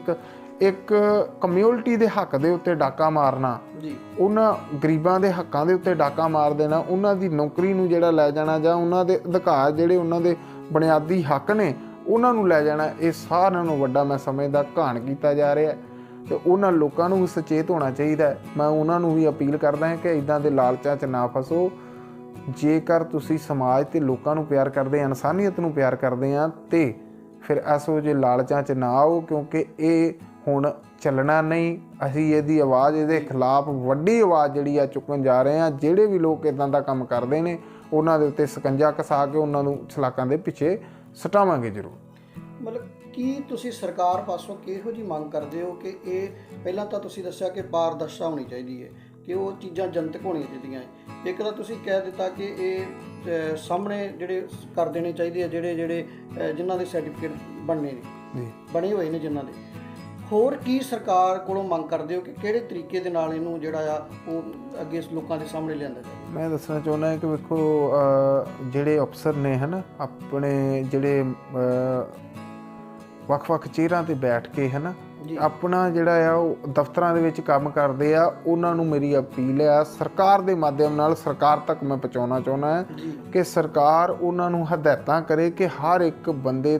ਇੱਕ ਕਮਿਊਨਿਟੀ ਦੇ ਹੱਕ ਦੇ ਉੱਤੇ ਡਾਕਾ ਮਾਰਨਾ ਜੀ, ਉਹਨਾਂ ਗਰੀਬਾਂ ਦੇ ਹੱਕਾਂ ਦੇ ਉੱਤੇ ਡਾਕਾ ਮਾਰ ਦੇਣਾ, ਉਹਨਾਂ ਦੀ ਨੌਕਰੀ ਨੂੰ ਜਿਹੜਾ ਲੈ ਜਾਣਾ, ਜਾਂ ਉਹਨਾਂ ਦੇ ਅਧਿਕਾਰ ਜਿਹੜੇ ਉਹਨਾਂ ਦੇ ਬੁਨਿਆਦੀ ਹੱਕ ਨੇ ਉਹਨਾਂ ਨੂੰ ਲੈ ਜਾਣਾ, ਇਹ ਸਾਰਿਆਂ ਨੂੰ ਵੱਡਾ ਮੈਂ ਸਮਝਦਾ ਘਾਣ ਕੀਤਾ ਜਾ ਰਿਹਾ। ਤੇ ਉਹਨਾਂ ਲੋਕਾਂ ਨੂੰ ਵੀ ਸੁਚੇਤ ਹੋਣਾ ਚਾਹੀਦਾ ਹੈ। ਮੈਂ ਉਹਨਾਂ ਨੂੰ ਵੀ ਅਪੀਲ ਕਰਦਾ ਹਾਂ ਕਿ ਇੱਦਾਂ ਦੇ ਲਾਲਚਾਂ 'ਚ ਨਾ ਫਸੋ। ਜੇਕਰ ਤੁਸੀਂ ਸਮਾਜ ਤੇ ਲੋਕਾਂ ਨੂੰ ਪਿਆਰ ਕਰਦੇ, ਇਨਸਾਨੀਅਤ ਨੂੰ ਪਿਆਰ ਕਰਦੇ ਆ, ਤੇ ਫਿਰ ਇਹੋ ਜਿਹੇ ਲਾਲਚਾਂ 'ਚ ਨਾ ਆਓ, ਕਿਉਂਕਿ ਇਹ ਹੁਣ ਚੱਲਣਾ ਨਹੀਂ। ਅਸੀਂ ਇਹਦੀ ਆਵਾਜ਼, ਇਹਦੇ ਖਿਲਾਫ ਵੱਡੀ ਆਵਾਜ਼ ਜਿਹੜੀ ਆ ਚੁੱਕਣ ਜਾ ਰਹੇ ਹਾਂ। ਜਿਹੜੇ ਵੀ ਲੋਕ ਇੱਦਾਂ ਦਾ ਕੰਮ ਕਰਦੇ ਨੇ ਉਹਨਾਂ ਦੇ ਉੱਤੇ ਸਕੰਜਾ ਕਸਾ ਕੇ ਉਹਨਾਂ ਨੂੰ ਸਲਾਖਾਂ ਦੇ ਪਿੱਛੇ ਸਟਾਵਾਂਗੇ ਜ਼ਰੂਰ। ਮਤਲਬ ਕੀ ਤੁਸੀਂ ਸਰਕਾਰ ਪਾਸੋਂ ਕਿਹੋ ਜਿਹੀ ਮੰਗ ਕਰਦੇ ਹੋ ਕਿ ਇਹ, ਪਹਿਲਾਂ ਤਾਂ ਤੁਸੀਂ ਦੱਸਿਆ ਕਿ ਪਾਰਦਰਸ਼ਤਾ ਹੋਣੀ ਚਾਹੀਦੀ ਹੈ, ਕਿ ਉਹ ਚੀਜ਼ਾਂ ਜਨਤਕ ਹੋਣੀਆਂ ਚਾਹੀਦੀਆਂ ਹੈ। ਇੱਕ ਤਾਂ ਤੁਸੀਂ ਕਹਿ ਦਿੱਤਾ ਕਿ ਇਹ ਸਾਹਮਣੇ ਜਿਹੜੇ ਕਰ ਦੇਣੇ ਚਾਹੀਦੇ ਆ, ਜਿਹੜੇ ਜਿਨ੍ਹਾਂ ਦੇ ਸਰਟੀਫਿਕੇਟ ਬਣਨੇ ਨੇ, ਬਣੇ ਹੋਏ ਨੇ ਜਿਨ੍ਹਾਂ ਦੇ। ਹੋਰ ਕੀ ਸਰਕਾਰ ਕੋਲੋਂ ਮੰਗ ਕਰਦੇ ਹੋ ਕਿ ਕਿਹੜੇ ਤਰੀਕੇ ਦੇ ਨਾਲ ਇਹਨੂੰ ਜਿਹੜਾ ਆ ਉਹ ਅੱਗੇ ਲੋਕਾਂ ਦੇ ਸਾਹਮਣੇ ਲਿਆਂਦਾ ਜਾਵੇ? ਮੈਂ ਦੱਸਣਾ ਚਾਹੁੰਦਾ ਕਿ ਵੇਖੋ, ਜਿਹੜੇ ਅਫਸਰ ਨੇ ਹੈ ਆਪਣੇ, ਜਿਹੜੇ ਵੱਖ-ਵੱਖ ਚੇਅਰਾਂ 'ਤੇ ਬੈਠ ਕੇ ਆਪਣਾ ਜਿਹੜਾ ਆ ਉਹ ਦਫ਼ਤਰਾਂ ਦੇ ਵਿੱਚ ਕੰਮ ਕਰਦੇ ਆ, ਉਹਨਾਂ ਨੂੰ ਮੇਰੀ ਅਪੀਲ ਆ ਸਰਕਾਰ ਦੇ ਮਾਧਿਅਮ ਨਾਲ ਸਰਕਾਰ ਤੱਕ ਮੈਂ ਪਹੁੰਚਾਉਣਾ ਚਾਹੁੰਦਾ ਹਾਂ ਕਿ ਸਰਕਾਰ ਉਹਨਾਂ ਨੂੰ ਹਦਾਇਤਾਂ ਕਰੇ ਕਿ ਹਰ ਇੱਕ ਬੰਦੇ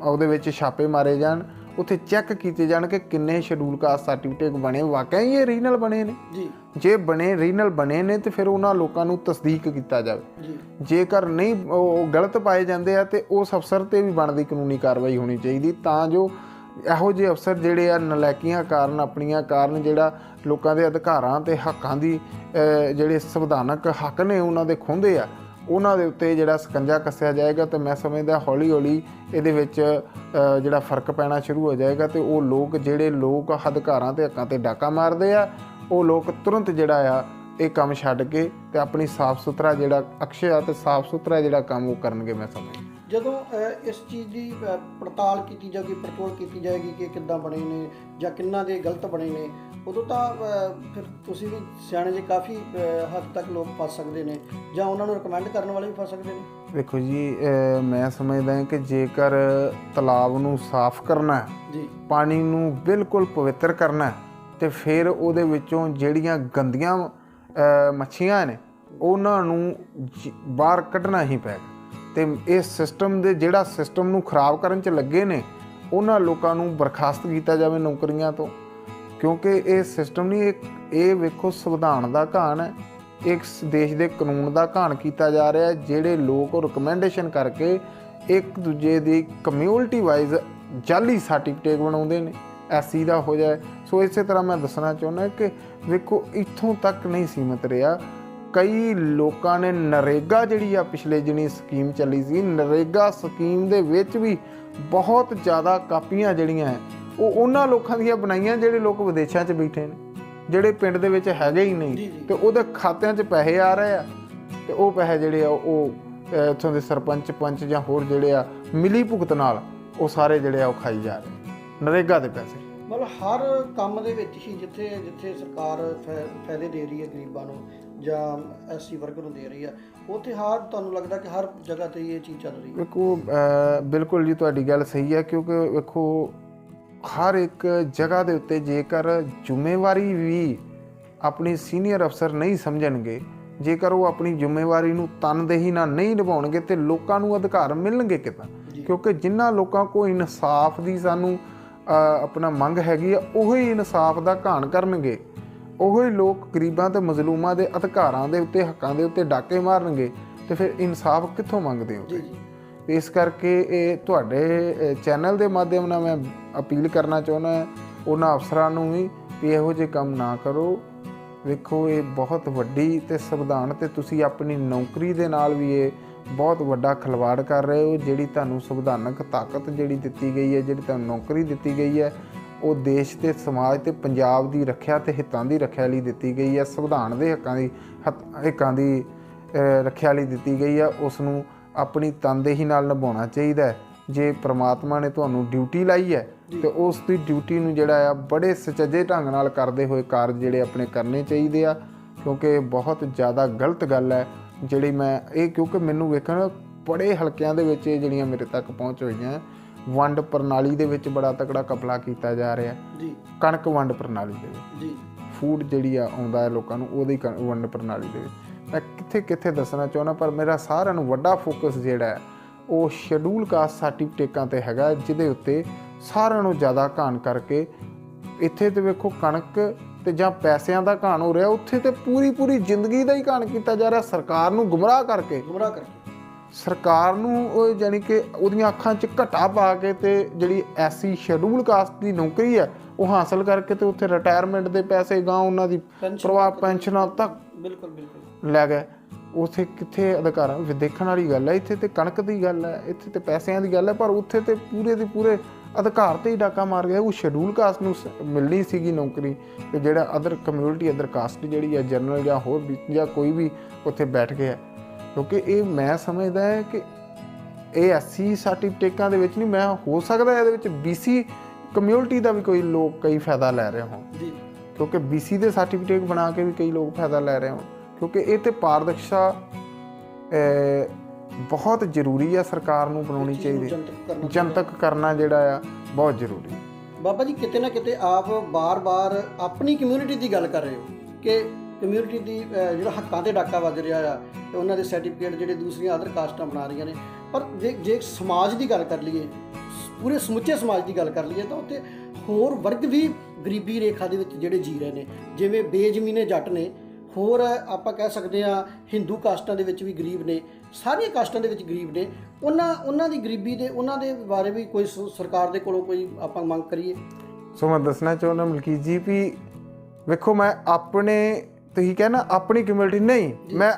ਉਹਦੇ ਵਿੱਚ ਛਾਪੇ ਮਾਰੇ ਜਾਣ, ਉੱਥੇ ਚੈੱਕ ਕੀਤੇ ਜਾਣ ਕਿ ਕਿੰਨੇ ਸ਼ਡਿਊਲ ਕਾਸਟ ਸਰਟੀਫਿਕੇਟ ਬਣੇ, ਵਾਕਿਆ ਹੀ ਇਹ ਰੀਜਨਲ ਬਣੇ ਨੇ। ਜੇ ਬਣੇ, ਰੀਜਨਲ ਬਣੇ ਨੇ, ਤੇ ਫਿਰ ਉਹਨਾਂ ਲੋਕਾਂ ਨੂੰ ਤਸਦੀਕ ਕੀਤਾ ਜਾਵੇ। ਜੇਕਰ ਨਹੀਂ ਉਹ ਗਲਤ ਪਾਏ ਜਾਂਦੇ ਆ ਤੇ ਉਸ ਅਫਸਰ 'ਤੇ ਵੀ ਬਣਦੀ ਕਾਨੂੰਨੀ ਕਾਰਵਾਈ ਹੋਣੀ ਚਾਹੀਦੀ, ਤਾਂ ਜੋ ਇਹੋ ਜਿਹੇ ਅਫਸਰ ਜਿਹੜੇ ਆ ਨਲਾਇਕੀਆਂ ਕਾਰਨ, ਆਪਣੀਆਂ ਕਾਰਨ, ਜਿਹੜਾ ਲੋਕਾਂ ਦੇ ਅਧਿਕਾਰਾਂ ਤੇ ਹੱਕਾਂ ਦੀ ਜਿਹੜੇ ਸੰਵਿਧਾਨਕ ਹੱਕ ਨੇ ਉਹਨਾਂ ਦੇ ਖੋਹਦੇ ਆ, ਉਹਨਾਂ ਦੇ ਉੱਤੇ ਜਿਹੜਾ ਸਕੰਜਾ ਕੱਸਿਆ ਜਾਏਗਾ। ਤੇ ਮੈਂ ਸਮਝਦਾ ਹੌਲੀ ਹੌਲੀ ਇਹਦੇ ਵਿੱਚ ਜਿਹੜਾ ਫਰਕ ਪੈਣਾ ਸ਼ੁਰੂ ਹੋ ਜਾਏਗਾ, ਤੇ ਉਹ ਲੋਕ, ਜਿਹੜੇ ਲੋਕ ਅਧਿਕਾਰਾਂ ਤੇ ਹੱਕਾਂ ਤੇ ਡਾਕਾ ਮਾਰਦੇ ਆ, ਉਹ ਲੋਕ ਤੁਰੰਤ ਜਿਹੜਾ ਆ ਇਹ ਕੰਮ ਛੱਡ ਕੇ ਤੇ ਆਪਣੀ ਸਾਫ਼ ਸੁਥਰਾ ਜਿਹੜਾ ਅਕਸ਼ ਆ ਤੇ ਸਾਫ਼ ਸੁਥਰਾ ਜਿਹੜਾ ਕੰਮ ਉਹ ਕਰਨਗੇ। ਮੈਂ ਸਮਝਦਾ ਜਦੋਂ ਇਸ ਚੀਜ਼ ਦੀ ਪੜਤਾਲ ਕੀਤੀ ਜਾਏਗੀ, ਪੜਤੋਲ ਕੀਤੀ ਜਾਏਗੀ ਕਿ ਕਿੱਦਾਂ ਬਣੇ ਨੇ ਜਾਂ ਕਿੰਨਾਂ ਦੇ ਗਲਤ ਬਣੇ ਨੇ, ਉਦੋਂ ਤਾਂ ਫਿਰ ਤੁਸੀਂ ਵੀ ਸਿਆਣੇ ਜੇ ਕਾਫੀ ਹੱਦ ਤੱਕ ਲੋਕ ਫਸ ਸਕਦੇ ਨੇ, ਜਾਂ ਉਹਨਾਂ ਨੂੰ ਰਿਕਮੈਂਡ ਕਰਨ ਵਾਲੇ ਵੀ ਫਸ ਸਕਦੇ ਨੇ। ਦੇਖੋ ਜੀ, ਮੈਂ ਸਮਝਦਾ ਕਿ ਜੇਕਰ ਤਲਾਬ ਨੂੰ ਸਾਫ਼ ਕਰਨਾ ਹੈ, ਪਾਣੀ ਨੂੰ ਬਿਲਕੁਲ ਪਵਿੱਤਰ ਕਰਨਾ ਹੈ, ਤੇ ਫਿਰ ਉਹਦੇ ਵਿੱਚੋਂ ਜਿਹੜੀਆਂ ਗੰਦੀਆਂ ਮੱਛੀਆਂ ਨੇ ਉਹਨਾਂ ਨੂੰ ਬਾਹਰ ਕੱਢਣਾ ਹੀ ਪਏਗਾ। ਤੇ ਇਸ ਸਿਸਟਮ ਦੇ, ਜਿਹੜਾ ਸਿਸਟਮ ਨੂੰ ਖਰਾਬ ਕਰਨ 'ਚ ਲੱਗੇ ਨੇ, ਉਹਨਾਂ ਲੋਕਾਂ ਨੂੰ ਬਰਖਾਸਤ ਕੀਤਾ ਜਾਵੇ ਨੌਕਰੀਆਂ ਤੋਂ, ਕਿਉਂਕਿ ਇਹ ਸਿਸਟਮ ਨਹੀਂ, ਇਹ ਵੇਖੋ ਸੰਵਿਧਾਨ ਦਾ ਘਾਣ ਹੈ, ਇੱਕ ਦੇਸ਼ ਦੇ ਕਾਨੂੰਨ ਦਾ ਘਾਣ ਕੀਤਾ ਜਾ ਰਿਹਾ। ਜਿਹੜੇ ਲੋਕ ਰਿਕਮੈਂਡੇਸ਼ਨ ਕਰਕੇ ਇੱਕ ਦੂਜੇ ਦੀ ਕਮਿਊਨਿਟੀ ਵਾਈਜ਼ ਜਾਲੀ ਸਰਟੀਫਿਕੇਟ ਬਣਾਉਂਦੇ ਨੇ, ਐਸੀ ਦਾ ਹੋ ਜਾਏ। ਸੋ ਇਸੇ ਤਰ੍ਹਾਂ ਮੈਂ ਦੱਸਣਾ ਚਾਹੁੰਦਾ ਕਿ ਵੇਖੋ, ਇੱਥੋਂ ਤੱਕ ਨਹੀਂ ਸੀਮਿਤ ਰਿਹਾ। ਕਈ ਲੋਕਾਂ ਨੇ ਨਰੇਗਾ ਜਿਹੜੀ ਆ, ਪਿਛਲੇ ਜਿਹੜੀ ਸਕੀਮ ਚੱਲੀ ਸੀ, ਨਰੇਗਾ ਸਕੀਮ ਦੇ ਵਿੱਚ ਵੀ ਬਹੁਤ ਜ਼ਿਆਦਾ ਕਾਪੀਆਂ ਜਿਹੜੀਆਂ ਹੈ ਉਹ ਉਹਨਾਂ ਲੋਕਾਂ ਦੀਆਂ ਬਣਾਈਆਂ ਜਿਹੜੇ ਲੋਕ ਵਿਦੇਸ਼ਾਂ 'ਚ ਬੈਠੇ ਨੇ, ਜਿਹੜੇ ਪਿੰਡ ਦੇ ਵਿੱਚ ਹੈਗੇ ਹੀ ਨਹੀਂ, ਤੇ ਉਹਦੇ ਖਾਤਿਆਂ 'ਚ ਪੈਸੇ ਆ ਰਹੇ ਆ, ਤੇ ਉਹ ਪੈਸੇ ਜਿਹੜੇ ਆ ਉਹ ਇੱਥੋਂ ਦੇ ਸਰਪੰਚ, ਪੰਚ ਜਾਂ ਹੋਰ ਜਿਹੜੇ ਆ ਮਿਲੀ ਭੁਗਤ ਨਾਲ ਉਹ ਸਾਰੇ ਜਿਹੜੇ ਆ ਉਹ ਖਾਈ ਜਾ ਰਹੇ ਨਰੇਗਾ ਦੇ ਪੈਸੇ। ਮਤਲਬ ਹਰ ਕੰਮ ਦੇ ਵਿੱਚ ਹੀ ਜਿੱਥੇ ਸਰਕਾਰ ਫਾਇਦੇ ਦੇ ਰਹੀ ਹੈ ਗਰੀਬਾਂ ਨੂੰ ਜਾਂ ਐਸਸੀ ਵਰਗ ਨੂੰ ਦੇ ਰਹੀ ਆ, ਉੱਥੇ ਤੁਹਾਨੂੰ ਲੱਗਦਾ ਕਿ ਹਰ ਜਗ੍ਹਾ 'ਤੇ ਇਹ ਚੀਜ਼ ਚੱਲ ਰਹੀ ਹੈ? ਵੇਖੋ, ਬਿਲਕੁਲ ਜੀ ਤੁਹਾਡੀ ਗੱਲ ਸਹੀ ਹੈ, ਕਿਉਂਕਿ ਵੇਖੋ ਹਰ ਇੱਕ ਜਗ੍ਹਾ ਦੇ ਉੱਤੇ ਜੇਕਰ ਜ਼ਿੰਮੇਵਾਰੀ ਵੀ ਆਪਣੀ ਸੀਨੀਅਰ ਅਫਸਰ ਨਹੀਂ ਸਮਝਣਗੇ, ਜੇਕਰ ਉਹ ਆਪਣੀ ਜ਼ਿੰਮੇਵਾਰੀ ਨੂੰ ਤਨਦੇਹੀ ਨਾਲ ਨਹੀਂ ਨਿਭਾਉਣਗੇ, ਤੇ ਲੋਕਾਂ ਨੂੰ ਅਧਿਕਾਰ ਮਿਲਣਗੇ ਕਿੱਦਾਂ? ਕਿਉਂਕਿ ਜਿਨ੍ਹਾਂ ਲੋਕਾਂ ਕੋਲ ਇਨਸਾਫ ਦੀ ਸਾਨੂੰ ਆਪਣਾ ਮੰਗ ਹੈਗੀ ਆ, ਉਹੀ ਇਨਸਾਫ ਦਾ ਘਾਣ ਕਰਨਗੇ, ਉਹੀ ਲੋਕ ਗਰੀਬਾਂ ਤੇ ਮਜ਼ਲੂਮਾਂ ਦੇ ਅਧਿਕਾਰਾਂ ਦੇ ਉੱਤੇ, ਹੱਕਾਂ ਦੇ ਉੱਤੇ ਡਾਕੇ ਮਾਰਨਗੇ, ਤੇ ਫਿਰ ਇਨਸਾਫ ਕਿੱਥੋਂ ਮੰਗਦੇ ਹੋ? ਇਸ ਕਰਕੇ ਇਹ ਤੁਹਾਡੇ ਚੈਨਲ ਦੇ ਮਾਧਿਅਮ ਨਾਲ ਮੈਂ ਅਪੀਲ ਕਰਨਾ ਚਾਹੁੰਦਾ ਉਹਨਾਂ ਅਫਸਰਾਂ ਨੂੰ ਵੀ ਇਹੋ ਜਿਹੇ ਕੰਮ ਨਾ ਕਰੋ। ਵੇਖੋ, ਇਹ ਬਹੁਤ ਵੱਡੀ ਤੇ ਸੰਵਿਧਾਨ ਤੇ ਤੁਸੀਂ ਆਪਣੀ ਨੌਕਰੀ ਦੇ ਨਾਲ ਵੀ ਇਹ ਬਹੁਤ ਵੱਡਾ ਖਿਲਵਾੜ ਕਰ ਰਹੇ ਹੋ। ਜਿਹੜੀ ਤੁਹਾਨੂੰ ਸੰਵਿਧਾਨਕ ਤਾਕਤ ਜਿਹੜੀ ਦਿੱਤੀ ਗਈ ਹੈ, ਜਿਹੜੀ ਤੁਹਾਨੂੰ ਨੌਕਰੀ ਦਿੱਤੀ ਗਈ ਹੈ, ਉਹ ਦੇਸ਼ ਤੇ ਸਮਾਜ ਤੇ ਪੰਜਾਬ ਦੀ ਰੱਖਿਆ ਤੇ ਹਿੱਤਾਂ ਦੀ ਰੱਖਿਆ ਲਈ ਦਿੱਤੀ ਗਈ ਹੈ। ਸੰਵਿਧਾਨ ਦੇ ਹੱਕਾਂ ਦੀ ਰੱਖਿਆ ਲਈ ਦਿੱਤੀ ਗਈ ਹੈ। ਉਸ ਨੂੰ ਆਪਣੀ ਤਨਦੇਹੀ ਨਾਲ ਨਿਭਾਉਣਾ ਚਾਹੀਦਾ ਹੈ। ਜੇ ਪ੍ਰਮਾਤਮਾ ਨੇ ਤੁਹਾਨੂੰ ਡਿਊਟੀ ਲਾਈ ਹੈ ਤੇ ਉਸ ਦੀ ਡਿਊਟੀ ਨੂੰ ਜਿਹੜਾ ਆ ਬੜੇ ਸੁਚੱਜੇ ਢੰਗ ਨਾਲ ਕਰਦੇ ਹੋਏ ਕਾਰਜ ਜਿਹੜੇ ਆਪਣੇ ਕਰਨੇ ਚਾਹੀਦੇ ਆ, ਕਿਉਂਕਿ ਬਹੁਤ ਜ਼ਿਆਦਾ ਗਲਤ ਗੱਲ ਹੈ ਜਿਹੜੀ ਮੈਂ ਇਹ, ਕਿਉਂਕਿ ਮੈਨੂੰ ਵੇਖਣ ਬੜੇ ਹਲਕਿਆਂ ਦੇ ਵਿੱਚ ਇਹ ਜਿਹੜੀਆਂ ਮੇਰੇ ਤੱਕ ਪਹੁੰਚ ਹੋਈਆਂ, ਵੰਡ ਪ੍ਰਣਾਲੀ ਦੇ ਵਿੱਚ ਬੜਾ ਤਕੜਾ ਕਪਲਾ ਕੀਤਾ ਜਾ ਰਿਹਾ ਜੀ। ਕਣਕ ਵੰਡ ਪ੍ਰਣਾਲੀ ਦੇ ਵਿੱਚ ਜੀ, ਫੂਡ ਜਿਹੜੀ ਆ ਆਉਂਦਾ ਹੈ ਲੋਕਾਂ ਨੂੰ, ਉਹਦੀ ਵੰਡ ਪ੍ਰਣਾਲੀ ਦੇ ਵਿੱਚ ਮੈਂ ਕਿੱਥੇ ਦੱਸਣਾ ਚਾਹੁੰਦਾ, ਪਰ ਮੇਰਾ ਸਾਰਿਆਂ ਨੂੰ ਵੱਡਾ ਫੋਕਸ ਜਿਹੜਾ ਹੈ ਉਹ ਸ਼ੈਡਿਊਲ ਕਾਸਟ ਸਰਟੀਫਿਕੇਟਾਂ ਤੇ ਹੈਗਾ, ਜਿਹਦੇ ਉੱਤੇ ਸਾਰਿਆਂ ਨੂੰ ਜ਼ਿਆਦਾ ਘਾਣ ਕਰਕੇ ਇੱਥੇ ਤੇ ਵੇਖੋ ਕਣਕ ਤੇ ਜਾਂ ਪੈਸਿਆਂ ਦਾ ਘਾਣ ਹੋ ਰਿਹਾ, ਉੱਥੇ ਤੇ ਪੂਰੀ ਜ਼ਿੰਦਗੀ ਦਾ ਹੀ ਘਾਣ ਕੀਤਾ ਜਾ ਰਿਹਾ, ਸਰਕਾਰ ਨੂੰ ਗੁੰਮਰਾਹ ਕਰਕੇ ਸਰਕਾਰ ਨੂੰ ਉਹ ਜਾਣੀ ਕਿ ਉਹਦੀਆਂ ਅੱਖਾਂ 'ਚ ਘਟਾ ਪਾ ਕੇ ਤੇ ਜਿਹੜੀ ਐਸੀ ਸ਼ੈਡਿਊਲ ਕਾਸਟ ਦੀ ਨੌਕਰੀ ਹੈ ਉਹ ਹਾਸਲ ਕਰਕੇ ਤੇ ਉੱਥੇ ਰਿਟਾਇਰਮੈਂਟ ਦੇ ਪੈਸੇ ਗਾਂ ਉਹਨਾਂ ਦੀ ਪਰਿਵਾਰ ਪੈਨਸ਼ਨਾਂ ਤੱਕ ਬਿਲਕੁਲ ਲੈ ਗਏ। ਉੱਥੇ ਕਿੱਥੇ ਅਧਿਕਾਰਾਂ ਦੇਖਣ ਵਾਲੀ ਗੱਲ ਹੈ, ਇੱਥੇ ਤੇ ਕਣਕ ਦੀ ਗੱਲ ਹੈ, ਇੱਥੇ ਤੇ ਪੈਸਿਆਂ ਦੀ ਗੱਲ ਹੈ, ਪਰ ਉੱਥੇ ਤੇ ਪੂਰੇ ਦੇ ਪੂਰੇ ਅਧਿਕਾਰ ਤੇ ਹੀ ਡਾਕਾ ਮਾਰ ਗਿਆ। ਉਹ ਸ਼ੈਡਿਊਲ ਕਾਸਟ ਨੂੰ ਮਿਲਣੀ ਸੀਗੀ ਨੌਕਰੀ, ਤੇ ਜਿਹੜਾ ਅਦਰ ਕਮਿਊਨਿਟੀ ਅਦਰ ਕਾਸਟ ਜਿਹੜੀ ਹੈ ਜਨਰਲ ਜਾਂ ਹੋਰ ਵੀ ਜਾਂ ਕੋਈ ਵੀ ਉੱਥੇ ਬੈਠ ਗਿਆ, ਕਿਉਂਕਿ ਇਹ ਮੈਂ ਸਮਝਦਾ ਹੈ ਕਿ ਇਹ ਐਸਸੀ ਸਰਟੀਫਿਕੇਟਾਂ ਦੇ ਵਿੱਚ ਨਹੀਂ, ਮੈਂ ਹੋ ਸਕਦਾ ਇਹਦੇ ਵਿੱਚ BC ਕਮਿਊਨਿਟੀ ਦਾ ਵੀ ਕੋਈ ਲੋਕ ਕਈ ਫਾਇਦਾ ਲੈ ਰਹੇ ਹੋਣ ਜੀ, ਕਿਉਂਕਿ BC ਦੇ ਸਰਟੀਫਿਕੇਟ ਬਣਾ ਕੇ ਵੀ ਕਈ ਲੋਕ ਫਾਇਦਾ ਲੈ ਰਹੇ ਹੋਣ, ਕਿਉਂਕਿ ਇਹ ਤੇ ਪਾਰਦਰਸ਼ਤਾ ਬਹੁਤ ਜ਼ਰੂਰੀ ਆ, ਸਰਕਾਰ ਨੂੰ ਬਣਾਉਣੀ ਚਾਹੀਦੀ, ਜਨਤਕ ਕਰਨਾ ਜਿਹੜਾ ਆ ਬਹੁਤ ਜ਼ਰੂਰੀ। ਬਾਬਾ ਜੀ ਕਿਤੇ ਨਾ ਕਿਤੇ ਆਪ ਬਾਰ-ਬਾਰ ਆਪਣੀ ਕਮਿਊਨਿਟੀ ਦੀ ਗੱਲ ਕਰ ਰਹੇ ਹੋ ਕਿ ਕਮਿਊਨਿਟੀ ਦੀ ਜਿਹੜਾ ਹੱਕਾਂ ਤੇ ਡਾਕਾ ਵੱਜ ਰਿਹਾ ਆ ਤੇ ਉਹਨਾਂ ਦੇ ਸਰਟੀਫਿਕੇਟ ਜਿਹੜੇ ਦੂਸਰੀਆਂ ਅਦਰ ਕਾਸਟਾਂ ਬਣਾ ਰਹੀਆਂ ਨੇ, ਪਰ ਜੇ ਸਮਾਜ ਦੀ ਗੱਲ ਕਰ ਲਈਏ, ਪੂਰੇ ਸਮੁੱਚੇ ਸਮਾਜ ਦੀ ਗੱਲ ਕਰ ਲਈਏ, ਤਾਂ ਉੱਥੇ ਹੋਰ ਵਰਗ ਵੀ ਗਰੀਬੀ ਰੇਖਾ ਦੇ ਵਿੱਚ ਜਿਹੜੇ ਜੀ ਰਹੇ ਨੇ, ਜਿਵੇਂ ਬੇਜ਼ਮੀਨੇ ਜੱਟ ਨੇ, ਹੋਰ ਆਪਾਂ ਕਹਿ ਸਕਦੇ ਹਾਂ ਹਿੰਦੂ ਕਾਸਟਾਂ ਦੇ ਵਿੱਚ ਵੀ ਗਰੀਬ ਨੇ, ਸਾਰੀਆਂ ਕਾਸਟਾਂ ਦੇ ਵਿੱਚ ਗਰੀਬ ਨੇ, ਉਹਨਾਂ ਦੀ ਗਰੀਬੀ ਦੇ ਉਹਨਾਂ ਦੇ ਬਾਰੇ ਵੀ ਕੋਈ ਸਰਕਾਰ ਦੇ ਕੋਲੋਂ ਕੋਈ ਆਪਾਂ ਮੰਗ ਕਰੀਏ। ਸੋ ਮੈਂ ਦੱਸਣਾ ਚਾਹੁੰਦਾ ਮਲਕੀਤ ਜੀ ਵੀ ਵੇਖੋ, ਮੈਂ ਆਪਣੇ ਤੁਸੀਂ ਕਹਿਣਾ ਆਪਣੀ ਕਮਿਊਨਿਟੀ ਨਹੀਂ, ਮੈਂ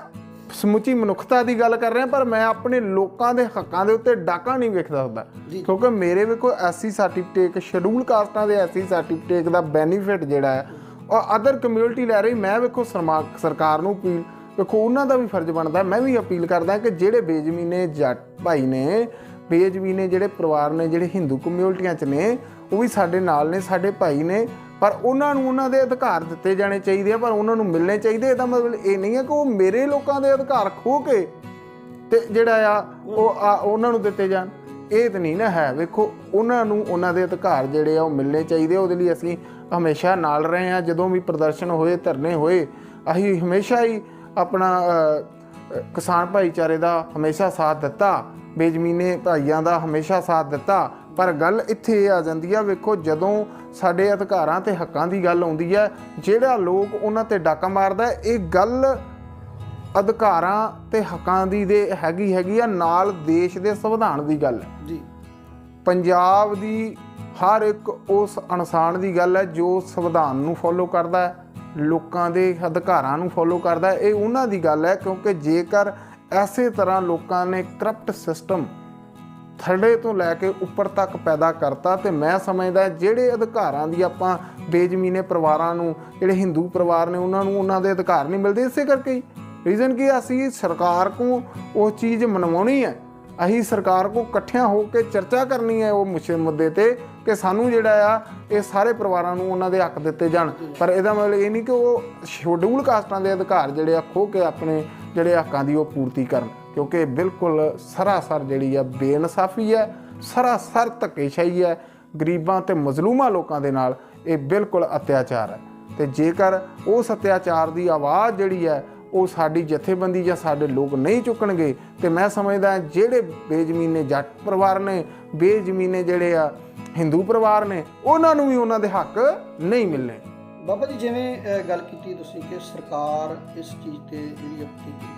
ਸਮੁੱਚੀ ਮਨੁੱਖਤਾ ਦੀ ਗੱਲ ਕਰ ਰਿਹਾ, ਪਰ ਮੈਂ ਆਪਣੇ ਲੋਕਾਂ ਦੇ ਹੱਕਾਂ ਦੇ ਉੱਤੇ ਡਾਕਾ ਨਹੀਂ ਵੇਖਦਾ ਹੁੰਦਾ, ਕਿਉਂਕਿ ਮੇਰੇ ਵੇਖੋ ਐਸਸੀ ਸਰਟੀਫਿਕੇਟ ਸ਼ੈਡਿਊਲ ਕਾਸਟਾਂ ਦੇ ਐਸਸੀ ਸਰਟੀਫਿਕੇਟ ਦਾ ਬੈਨੀਫਿਟ ਜਿਹੜਾ ਹੈ ਉਹ ਅਦਰ ਕਮਿਊਨਿਟੀ ਲੈ ਰਹੀ। ਮੈਂ ਵੇਖੋ ਸਰਕਾਰ ਨੂੰ ਅਪੀਲ, ਵੇਖੋ ਉਹਨਾਂ ਦਾ ਵੀ ਫਰਜ਼ ਬਣਦਾ, ਮੈਂ ਵੀ ਅਪੀਲ ਕਰਦਾ ਕਿ ਜਿਹੜੇ ਬੇਜ਼ਮੀਨੇ ਜੱਟ ਭਾਈ ਨੇ, ਬੇਜ਼ਮੀਨੇ ਜਿਹੜੇ ਪਰਿਵਾਰ ਨੇ, ਜਿਹੜੇ ਹਿੰਦੂ ਕਮਿਊਨਿਟੀਆਂ 'ਚ ਨੇ, ਉਹ ਵੀ ਸਾਡੇ ਨਾਲ ਨੇ, ਸਾਡੇ ਭਾਈ ਨੇ, ਪਰ ਉਹਨਾਂ ਨੂੰ ਉਹਨਾਂ ਦੇ ਅਧਿਕਾਰ ਦਿੱਤੇ ਜਾਣੇ ਚਾਹੀਦੇ ਆ, ਪਰ ਉਹਨਾਂ ਨੂੰ ਮਿਲਣੇ ਚਾਹੀਦੇ। ਇਹਦਾ ਮਤਲਬ ਇਹ ਨਹੀਂ ਹੈ ਕਿ ਉਹ ਮੇਰੇ ਲੋਕਾਂ ਦੇ ਅਧਿਕਾਰ ਖੋਹ ਕੇ ਤੇ ਜਿਹੜਾ ਆ ਉਹ ਉਹਨਾਂ ਨੂੰ ਦਿੱਤੇ ਜਾਣ, ਇਹ ਤਾਂ ਨਹੀਂ ਨਾ ਹੈ। ਵੇਖੋ ਉਹਨਾਂ ਨੂੰ ਉਹਨਾਂ ਦੇ ਅਧਿਕਾਰ ਜਿਹੜੇ ਆ ਉਹ ਮਿਲਣੇ ਚਾਹੀਦੇ। ਉਹਦੇ ਲਈ ਅਸੀਂ ਹਮੇਸ਼ਾ ਨਾਲ ਰਹੇ ਹਾਂ, ਜਦੋਂ ਵੀ ਪ੍ਰਦਰਸ਼ਨ ਹੋਏ, ਧਰਨੇ ਹੋਏ, ਅਸੀਂ ਹਮੇਸ਼ਾ ਹੀ ਆਪਣਾ ਕਿਸਾਨ ਭਾਈਚਾਰੇ ਦਾ ਹਮੇਸ਼ਾ ਸਾਥ ਦਿੱਤਾ, ਬੇਜ਼ਮੀਨੇ ਭਾਈਆਂ ਦਾ ਹਮੇਸ਼ਾ ਸਾਥ ਦਿੱਤਾ। ਪਰ ਗੱਲ ਇੱਥੇ ਇਹ ਆ ਜਾਂਦੀ ਆ, ਵੇਖੋ ਜਦੋਂ ਸਾਡੇ ਅਧਿਕਾਰਾਂ ਤੇ ਹੱਕਾਂ ਦੀ ਗੱਲ ਆਉਂਦੀ ਹੈ, ਜਿਹੜਾ ਲੋਕ ਉਹਨਾਂ ਤੇ ਡਾਕਾ ਮਾਰਦਾ, ਇਹ ਗੱਲ ਅਧਿਕਾਰਾਂ ਤੇ ਹੱਕਾਂ ਦੀ ਦੇ ਹੈਗੀ ਆ, ਨਾਲ ਦੇਸ਼ ਦੇ ਸੰਵਿਧਾਨ ਦੀ ਗੱਲ ਹੈ ਜੀ। ਪੰਜਾਬ ਦੀ ਹਰ ਇੱਕ ਉਸ ਇਨਸਾਨ ਦੀ ਗੱਲ ਹੈ ਜੋ ਸੰਵਿਧਾਨ ਨੂੰ ਫੋਲੋ ਕਰਦਾ ਹੈ, ਲੋਕਾਂ ਦੇ ਅਧਿਕਾਰਾਂ ਨੂੰ ਫੋਲੋ ਕਰਦਾ ਹੈ, ਇਹ ਉਹਨਾਂ ਦੀ ਗੱਲ ਹੈ। ਕਿਉਂਕਿ ਜੇਕਰ ਐਸੇ ਤਰ੍ਹਾਂ ਲੋਕਾਂ ਨੇ ਕਰਪਟ ਸਿਸਟਮ ਥੱਲੇ ਤੋਂ ਲੈ ਕੇ ਉੱਪਰ ਤੱਕ ਪੈਦਾ ਕਰਤਾ, ਤੇ ਮੈਂ ਸਮਝਦਾ ਜਿਹੜੇ ਅਧਿਕਾਰਾਂ ਦੀ ਆਪਾਂ ਬੇਜ਼ਮੀਨੇ ਪਰਿਵਾਰਾਂ ਨੂੰ, ਜਿਹੜੇ ਹਿੰਦੂ ਪਰਿਵਾਰ ਨੇ, ਉਹਨਾਂ ਨੂੰ ਉਹਨਾਂ ਦੇ ਅਧਿਕਾਰ ਨਹੀਂ ਮਿਲਦੇ। ਇਸੇ ਕਰਕੇ ਹੀ ਰੀਜ਼ਨ ਕਿ ਅਸੀਂ ਸਰਕਾਰ ਕੋਲ ਉਹ ਚੀਜ਼ ਮਨਵਾਉਣੀ ਹੈ, ਅਸੀਂ ਸਰਕਾਰ ਕੋਲ ਇਕੱਠਿਆਂ ਹੋ ਕੇ ਚਰਚਾ ਕਰਨੀ ਹੈ ਉਹ ਮੁੱਦੇ ਤੇ ਕਿ ਸਾਨੂੰ ਜਿਹੜਾ ਆ ਇਹ ਸਾਰੇ ਪਰਿਵਾਰਾਂ ਨੂੰ ਉਹਨਾਂ ਦੇ ਹੱਕ ਦਿੱਤੇ ਜਾਣ। ਪਰ ਇਹਦਾ ਮਤਲਬ ਇਹ ਨਹੀਂ ਕਿ ਉਹ ਸ਼ੈਡਿਊਲ ਕਾਸਟਾਂ ਦੇ ਅਧਿਕਾਰ ਜਿਹੜੇ ਆ ਖੋਹ ਕੇ ਆਪਣੇ ਜਿਹੜੇ ਹੱਕਾਂ ਦੀ ਉਹ ਪੂਰਤੀ ਕਰਨ, ਕਿਉਂਕਿ ਬਿਲਕੁਲ ਸਰਾਸਰ ਜਿਹੜੀ ਆ ਬੇਇਨਸਾਫੀ ਹੈ, ਸਰਾਸਰ ਧੱਕੇਸ਼ਾਹੀ ਹੈ, ਗਰੀਬਾਂ ਤੇ ਮਜ਼ਲੂਮਾਂ ਲੋਕਾਂ ਦੇ ਨਾਲ ਇਹ ਬਿਲਕੁਲ ਅਤਿਆਚਾਰ ਹੈ। ਤੇ ਜੇਕਰ ਉਸ ਅਤਿਆਚਾਰ ਦੀ ਆਵਾਜ਼ ਜਿਹੜੀ ਹੈ ਉਹ ਸਾਡੀ ਜਥੇਬੰਦੀ ਜਾਂ ਸਾਡੇ ਲੋਕ ਨਹੀਂ ਚੁੱਕਣਗੇ, ਤੇ ਮੈਂ ਸਮਝਦਾ ਜਿਹੜੇ ਬੇਜ਼ਮੀਨੇ ਜੱਟ ਪਰਿਵਾਰ ਨੇ, ਬੇਜ਼ਮੀਨੇ ਜਿਹੜੇ ਆ ਹਿੰਦੂ ਪਰਿਵਾਰ ਨੇ, ਉਹਨਾਂ ਨੂੰ ਵੀ ਉਹਨਾਂ ਦੇ ਹੱਕ ਨਹੀਂ ਮਿਲਣੇ। ਬਾਬਾ ਜੀ ਜਿਵੇਂ ਗੱਲ ਕੀਤੀ ਤੁਸੀਂ ਕਿ ਸਰਕਾਰ ਇਸ ਚੀਜ਼ ਤੇ ਜਿਹੜੀ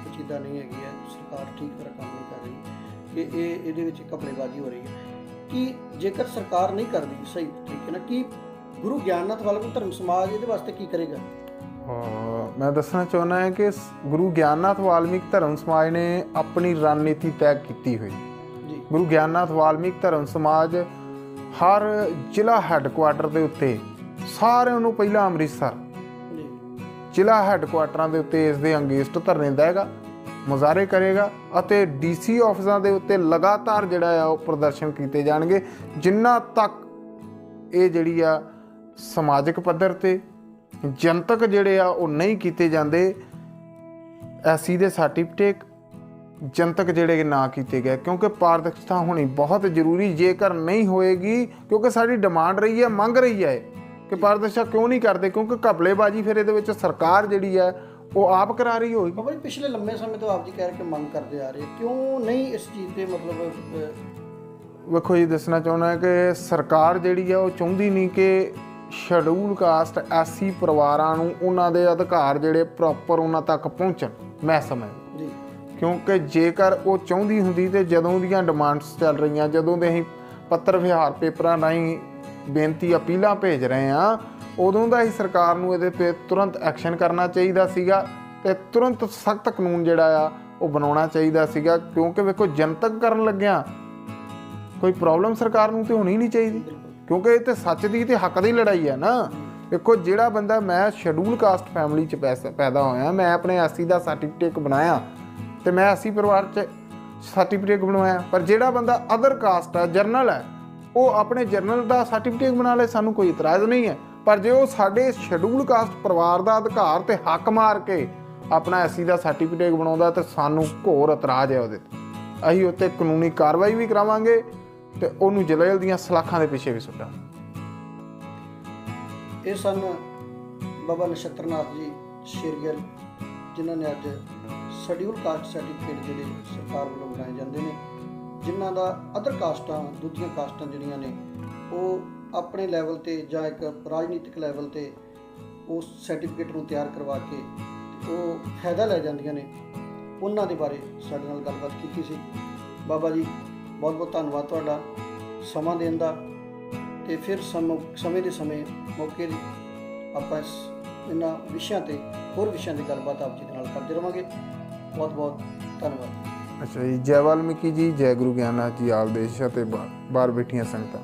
ਪਚੀਦਾ ਨਹੀਂ ਹੈਗੀ ਹੈ, ਸਰਕਾਰ ਠੀਕ ਤਰ੍ਹਾਂ ਕੰਮ ਨਹੀਂ ਕਰ ਰਹੀ, ਕਿ ਇਹਦੇ ਵਿੱਚ ਘਪਲੇਬਾਜ਼ੀ ਹੋ ਰਹੀ ਹੈ, ਕਿ ਜੇਕਰ ਸਰਕਾਰ ਨਹੀਂ ਕਰਦੀ ਸਹੀ ਤਰੀਕੇ ਨਾਲ, ਕਿ ਗੁਰੂ ਗਿਆਨਨਾਥ ਵਾਲਮੀਕ ਧਰਮ ਸਮਾਜ ਇਹਦੇ ਵਾਸਤੇ ਕੀ ਕਰੇਗਾ? ਮੈਂ ਦੱਸਣਾ ਚਾਹੁੰਦਾ ਹਾਂ ਕਿ ਗੁਰੂ ਗਿਆਨਨਾਥ ਵਾਲਮੀਕ ਧਰਮ ਸਮਾਜ ਨੇ ਆਪਣੀ ਰਣਨੀਤੀ ਤੈਅ ਕੀਤੀ ਹੋਈ ਜੀ। ਗੁਰੂ ਗਿਆਨਨਾਥ ਵਾਲਮੀਕ ਧਰਮ ਸਮਾਜ ਹਰ ਜ਼ਿਲ੍ਹਾ ਹੈੱਡਕੁਆਟਰ ਦੇ ਉੱਤੇ ਸਾਰਿਆਂ ਨੂੰ ਪਹਿਲਾਂ ਅੰਮ੍ਰਿਤਸਰ ਜ਼ਿਲ੍ਹਾ ਹੈੱਡਕੁਆਟਰਾਂ ਦੇ ਉੱਤੇ ਇਸ ਦੇ ਅੰਗੇਸਟ ਧਰਨੇ ਦੇਗਾ, ਮੁਜ਼ਾਹਰੇ ਕਰੇਗਾ, ਅਤੇ DC ਆਫਿਸਾਂ ਦੇ ਉੱਤੇ ਲਗਾਤਾਰ ਜਿਹੜਾ ਆ ਉਹ ਪ੍ਰਦਰਸ਼ਨ ਕੀਤੇ ਜਾਣਗੇ, ਜਿੰਨਾ ਤੱਕ ਇਹ ਜਿਹੜੀ ਆ ਸਮਾਜਿਕ ਪੱਧਰ ਤੇ ਜਨਤਕ ਜਿਹੜੇ ਆ ਉਹ ਨਹੀਂ ਕੀਤੇ ਜਾਂਦੇ, ਐਸਸੀ ਦੇ ਸਰਟੀਫਿਕੇਟ ਜਨਤਕ ਜਿਹੜੇ ਨਾ ਕੀਤੇ ਗਏ, ਕਿਉਂਕਿ ਪਾਰਦਰਸ਼ਤਾ ਹੋਣੀ ਬਹੁਤ ਜ਼ਰੂਰੀ। ਜੇਕਰ ਨਹੀਂ ਹੋਏਗੀ, ਕਿਉਂਕਿ ਸਾਡੀ ਡਿਮਾਂਡ ਰਹੀ ਹੈ, ਮੰਗ ਰਹੀ ਹੈ ਕਿ ਪਾਰਦਰਸ਼ਤਾ ਕਿਉਂ ਨਹੀਂ ਕਰਦੇ, ਕਿਉਂਕਿ ਘਪਲੇਬਾਜ਼ੀ ਫਿਰ ਇਹਦੇ ਵਿੱਚ ਸਰਕਾਰ ਜਿਹੜੀ ਹੈ ਉਹ ਆਪ ਕਰਾ ਰਹੀ ਹੋਏਗੀ। ਬਾਬਾ ਜੀ ਪਿਛਲੇ ਲੰਮੇ ਸਮੇਂ ਤੋਂ ਆਪ ਜੀ ਕਹਿ ਰਹੇ ਕਿ ਮੰਗ ਕਰਦੇ ਆ ਰਹੇ, ਕਿਉਂ ਨਹੀਂ ਇਸ ਚੀਜ਼ ਤੇ ਮਤਲਬ ਵੇਖੋ ਜੀ, ਦੱਸਣਾ ਚਾਹੁੰਦਾ ਕਿ ਸਰਕਾਰ ਜਿਹੜੀ ਆ ਉਹ ਚਾਹੁੰਦੀ ਨਹੀਂ ਕਿ ਸ਼ਡਿਊਲ ਕਾਸਟ ਐਸੀ ਪਰਿਵਾਰਾਂ ਨੂੰ ਉਹਨਾਂ ਦੇ ਅਧਿਕਾਰ ਜਿਹੜੇ ਪ੍ਰੋਪਰ ਉਹਨਾਂ ਤੱਕ ਪਹੁੰਚਣ। ਮੈਂ ਸਮਝਦਾ ਜੀ, ਕਿਉਂਕਿ ਜੇਕਰ ਉਹ ਚਾਹੁੰਦੀ ਹੁੰਦੀ ਤੇ ਜਦੋਂ ਦੀਆਂ ਡਿਮਾਂਡਸ ਚੱਲ ਰਹੀਆਂ, ਜਦੋਂ ਦੇ ਅਸੀਂ ਪੱਤਰ ਵਿਹਾਰ ਪੇਪਰਾਂ ਰਾਹੀਂ ਬੇਨਤੀ ਅਪੀਲਾਂ ਭੇਜ ਰਹੇ ਹਾਂ, ਉਦੋਂ ਦਾ ਹੀ ਸਰਕਾਰ ਨੂੰ ਇਹਦੇ 'ਤੇ ਤੁਰੰਤ ਐਕਸ਼ਨ ਕਰਨਾ ਚਾਹੀਦਾ ਸੀਗਾ ਤੇ ਤੁਰੰਤ ਸਖਤ ਕਾਨੂੰਨ ਜਿਹੜਾ ਆ ਉਹ ਬਣਾਉਣਾ ਚਾਹੀਦਾ ਸੀਗਾ। ਕਿਉਂਕਿ ਵੇਖੋ, ਜਨਤਕ ਕਰਨ ਲੱਗਿਆ ਕੋਈ ਪ੍ਰੋਬਲਮ ਸਰਕਾਰ ਨੂੰ ਤੇ ਹੋਣੀ ਨਹੀਂ ਚਾਹੀਦੀ, ਕਿਉਂਕਿ ਇਹ ਤੇ ਸੱਚ ਦੀ ਤੇ ਹੱਕ ਦੀ ਲੜਾਈ ਹੈ ਨਾ। ਵੇਖੋ, ਜਿਹੜਾ ਬੰਦਾ, ਮੈਂ ਸ਼ਡਿਊਲ ਕਾਸਟ ਫੈਮਿਲੀ 'ਚ ਪੈਦਾ ਹੋਇਆ, ਮੈਂ ਆਪਣੇ ਐਸਸੀ ਦਾ ਸਰਟੀਫਿਕੇਟ ਬਣਾਇਆ ਤੇ ਮੈਂ ਐਸਸੀ ਪਰਿਵਾਰ 'ਚ ਸਰਟੀਫਿਕੇਟ ਬਣਵਾਇਆ, ਪਰ ਜਿਹੜਾ ਬੰਦਾ ਅਦਰ ਕਾਸਟ ਆ, ਜਰਨਲ ਹੈ, ਉਹ ਆਪਣੇ ਜਰਨਲ ਦਾ ਸਰਟੀਫਿਕੇਟ ਬਣਾ ਲੇ, ਸਾਨੂੰ ਕੋਈ ਇਤਰਾਜ਼ ਨਹੀਂ ਹੈ। ਪਰ ਜੇ ਉਹ ਸਾਡੇ ਸ਼ਡਿਊਲ ਕਾਸਟ ਪਰਿਵਾਰ ਦਾ ਅਧਿਕਾਰ ਤੇ ਹੱਕ ਮਾਰ ਕੇ ਆਪਣਾ ਐਸਸੀ ਦਾ ਸਰਟੀਫਿਕੇਟ ਬਣਾਉਂਦਾ ਤੇ ਸਾਨੂੰ ਘੋਰ ਇਤਰਾਜ਼ ਹੈ ਉਹਦੇ ਤੇ। ਅਸੀਂ ਉੱਤੇ ਕਾਨੂੰਨੀ ਕਾਰਵਾਈ ਵੀ ਕਰਾਵਾਂਗੇ ਤੇ ਉਹਨੂੰ ਜੇਲ੍ਹ ਦੀਆਂ ਸਲਾਖਾਂ ਦੇ ਪਿੱਛੇ ਵੀ ਸੁੱਟਾਂਗੇ। ਇਹ ਸਨ ਬਾਬਾ ਨਛੱਤਰਨਾਥ ਜੀ ਸ਼ੇਰਗਿੱਲ, ਜਿਨ੍ਹਾਂ ਨੇ ਅੱਜ ਸ਼ਡਿਊਲ ਕਾਸਟ ਸਰਟੀਫਿਕੇਟ ਜਿਹੜੇ ਸਰਕਾਰ ਵੱਲੋਂ ਬਣਾਏ ਜਾਂਦੇ ਨੇ, ਜਿਨ੍ਹਾਂ ਦਾ ਅਦਰ ਕਾਸਟਾਂ, ਦੂਜੀਆਂ ਕਾਸਟਾਂ ਜਿਹੜੀਆਂ ਨੇ, ਉਹ ਆਪਣੇ ਲੈਵਲ ਤੇ ਜਾਂ ਇੱਕ ਰਾਜਨੀਤਿਕ ਲੈਵਲ ਤੇ ਉਸ ਸਰਟੀਫਿਕੇਟ ਨੂੰ ਤਿਆਰ ਕਰਵਾ ਕੇ ਉਹ ਫਾਇਦਾ ਲੈ ਜਾਂਦੀਆਂ ਨੇ, ਉਹਨਾਂ ਦੇ ਬਾਰੇ ਸਾਡੇ ਨਾਲ ਗੱਲਬਾਤ ਕੀਤੀ ਸੀ। ਬਾਬਾ ਜੀ, ਬਹੁਤ ਬਹੁਤ ਧੰਨਵਾਦ ਤੁਹਾਡਾ ਸਮਾਂ ਦੇਣ ਦਾ, ਤੇ ਫਿਰ ਸਮੇਂ ਦੇ ਸਮੇਂ ਮੌਕੇ ਆਪਾਂ ਇਹਨਾਂ ਵਿਸ਼ਿਆਂ ਤੇ, ਹੋਰ ਵਿਸ਼ਿਆਂ ਦੀ ਗੱਲਬਾਤ ਆਪ ਜੀ ਦੇ ਨਾਲ ਕਰਦੇ ਰਹਾਂਗੇ। ਬਹੁਤ ਬਹੁਤ ਧੰਨਵਾਦ। ਅੱਛਾ ਜੀ, ਜੈ ਵਾਲਮੀਕੀ ਜੀ, ਜੈ ਗੁਰੂ ਗਿਆਨਨਾਥ ਜੀ, ਆਲ ਦੇਸ਼ ਅਤੇ ਬਾਹਰ ਬੈਠੀਆਂ ਸੰਗਤਾਂ।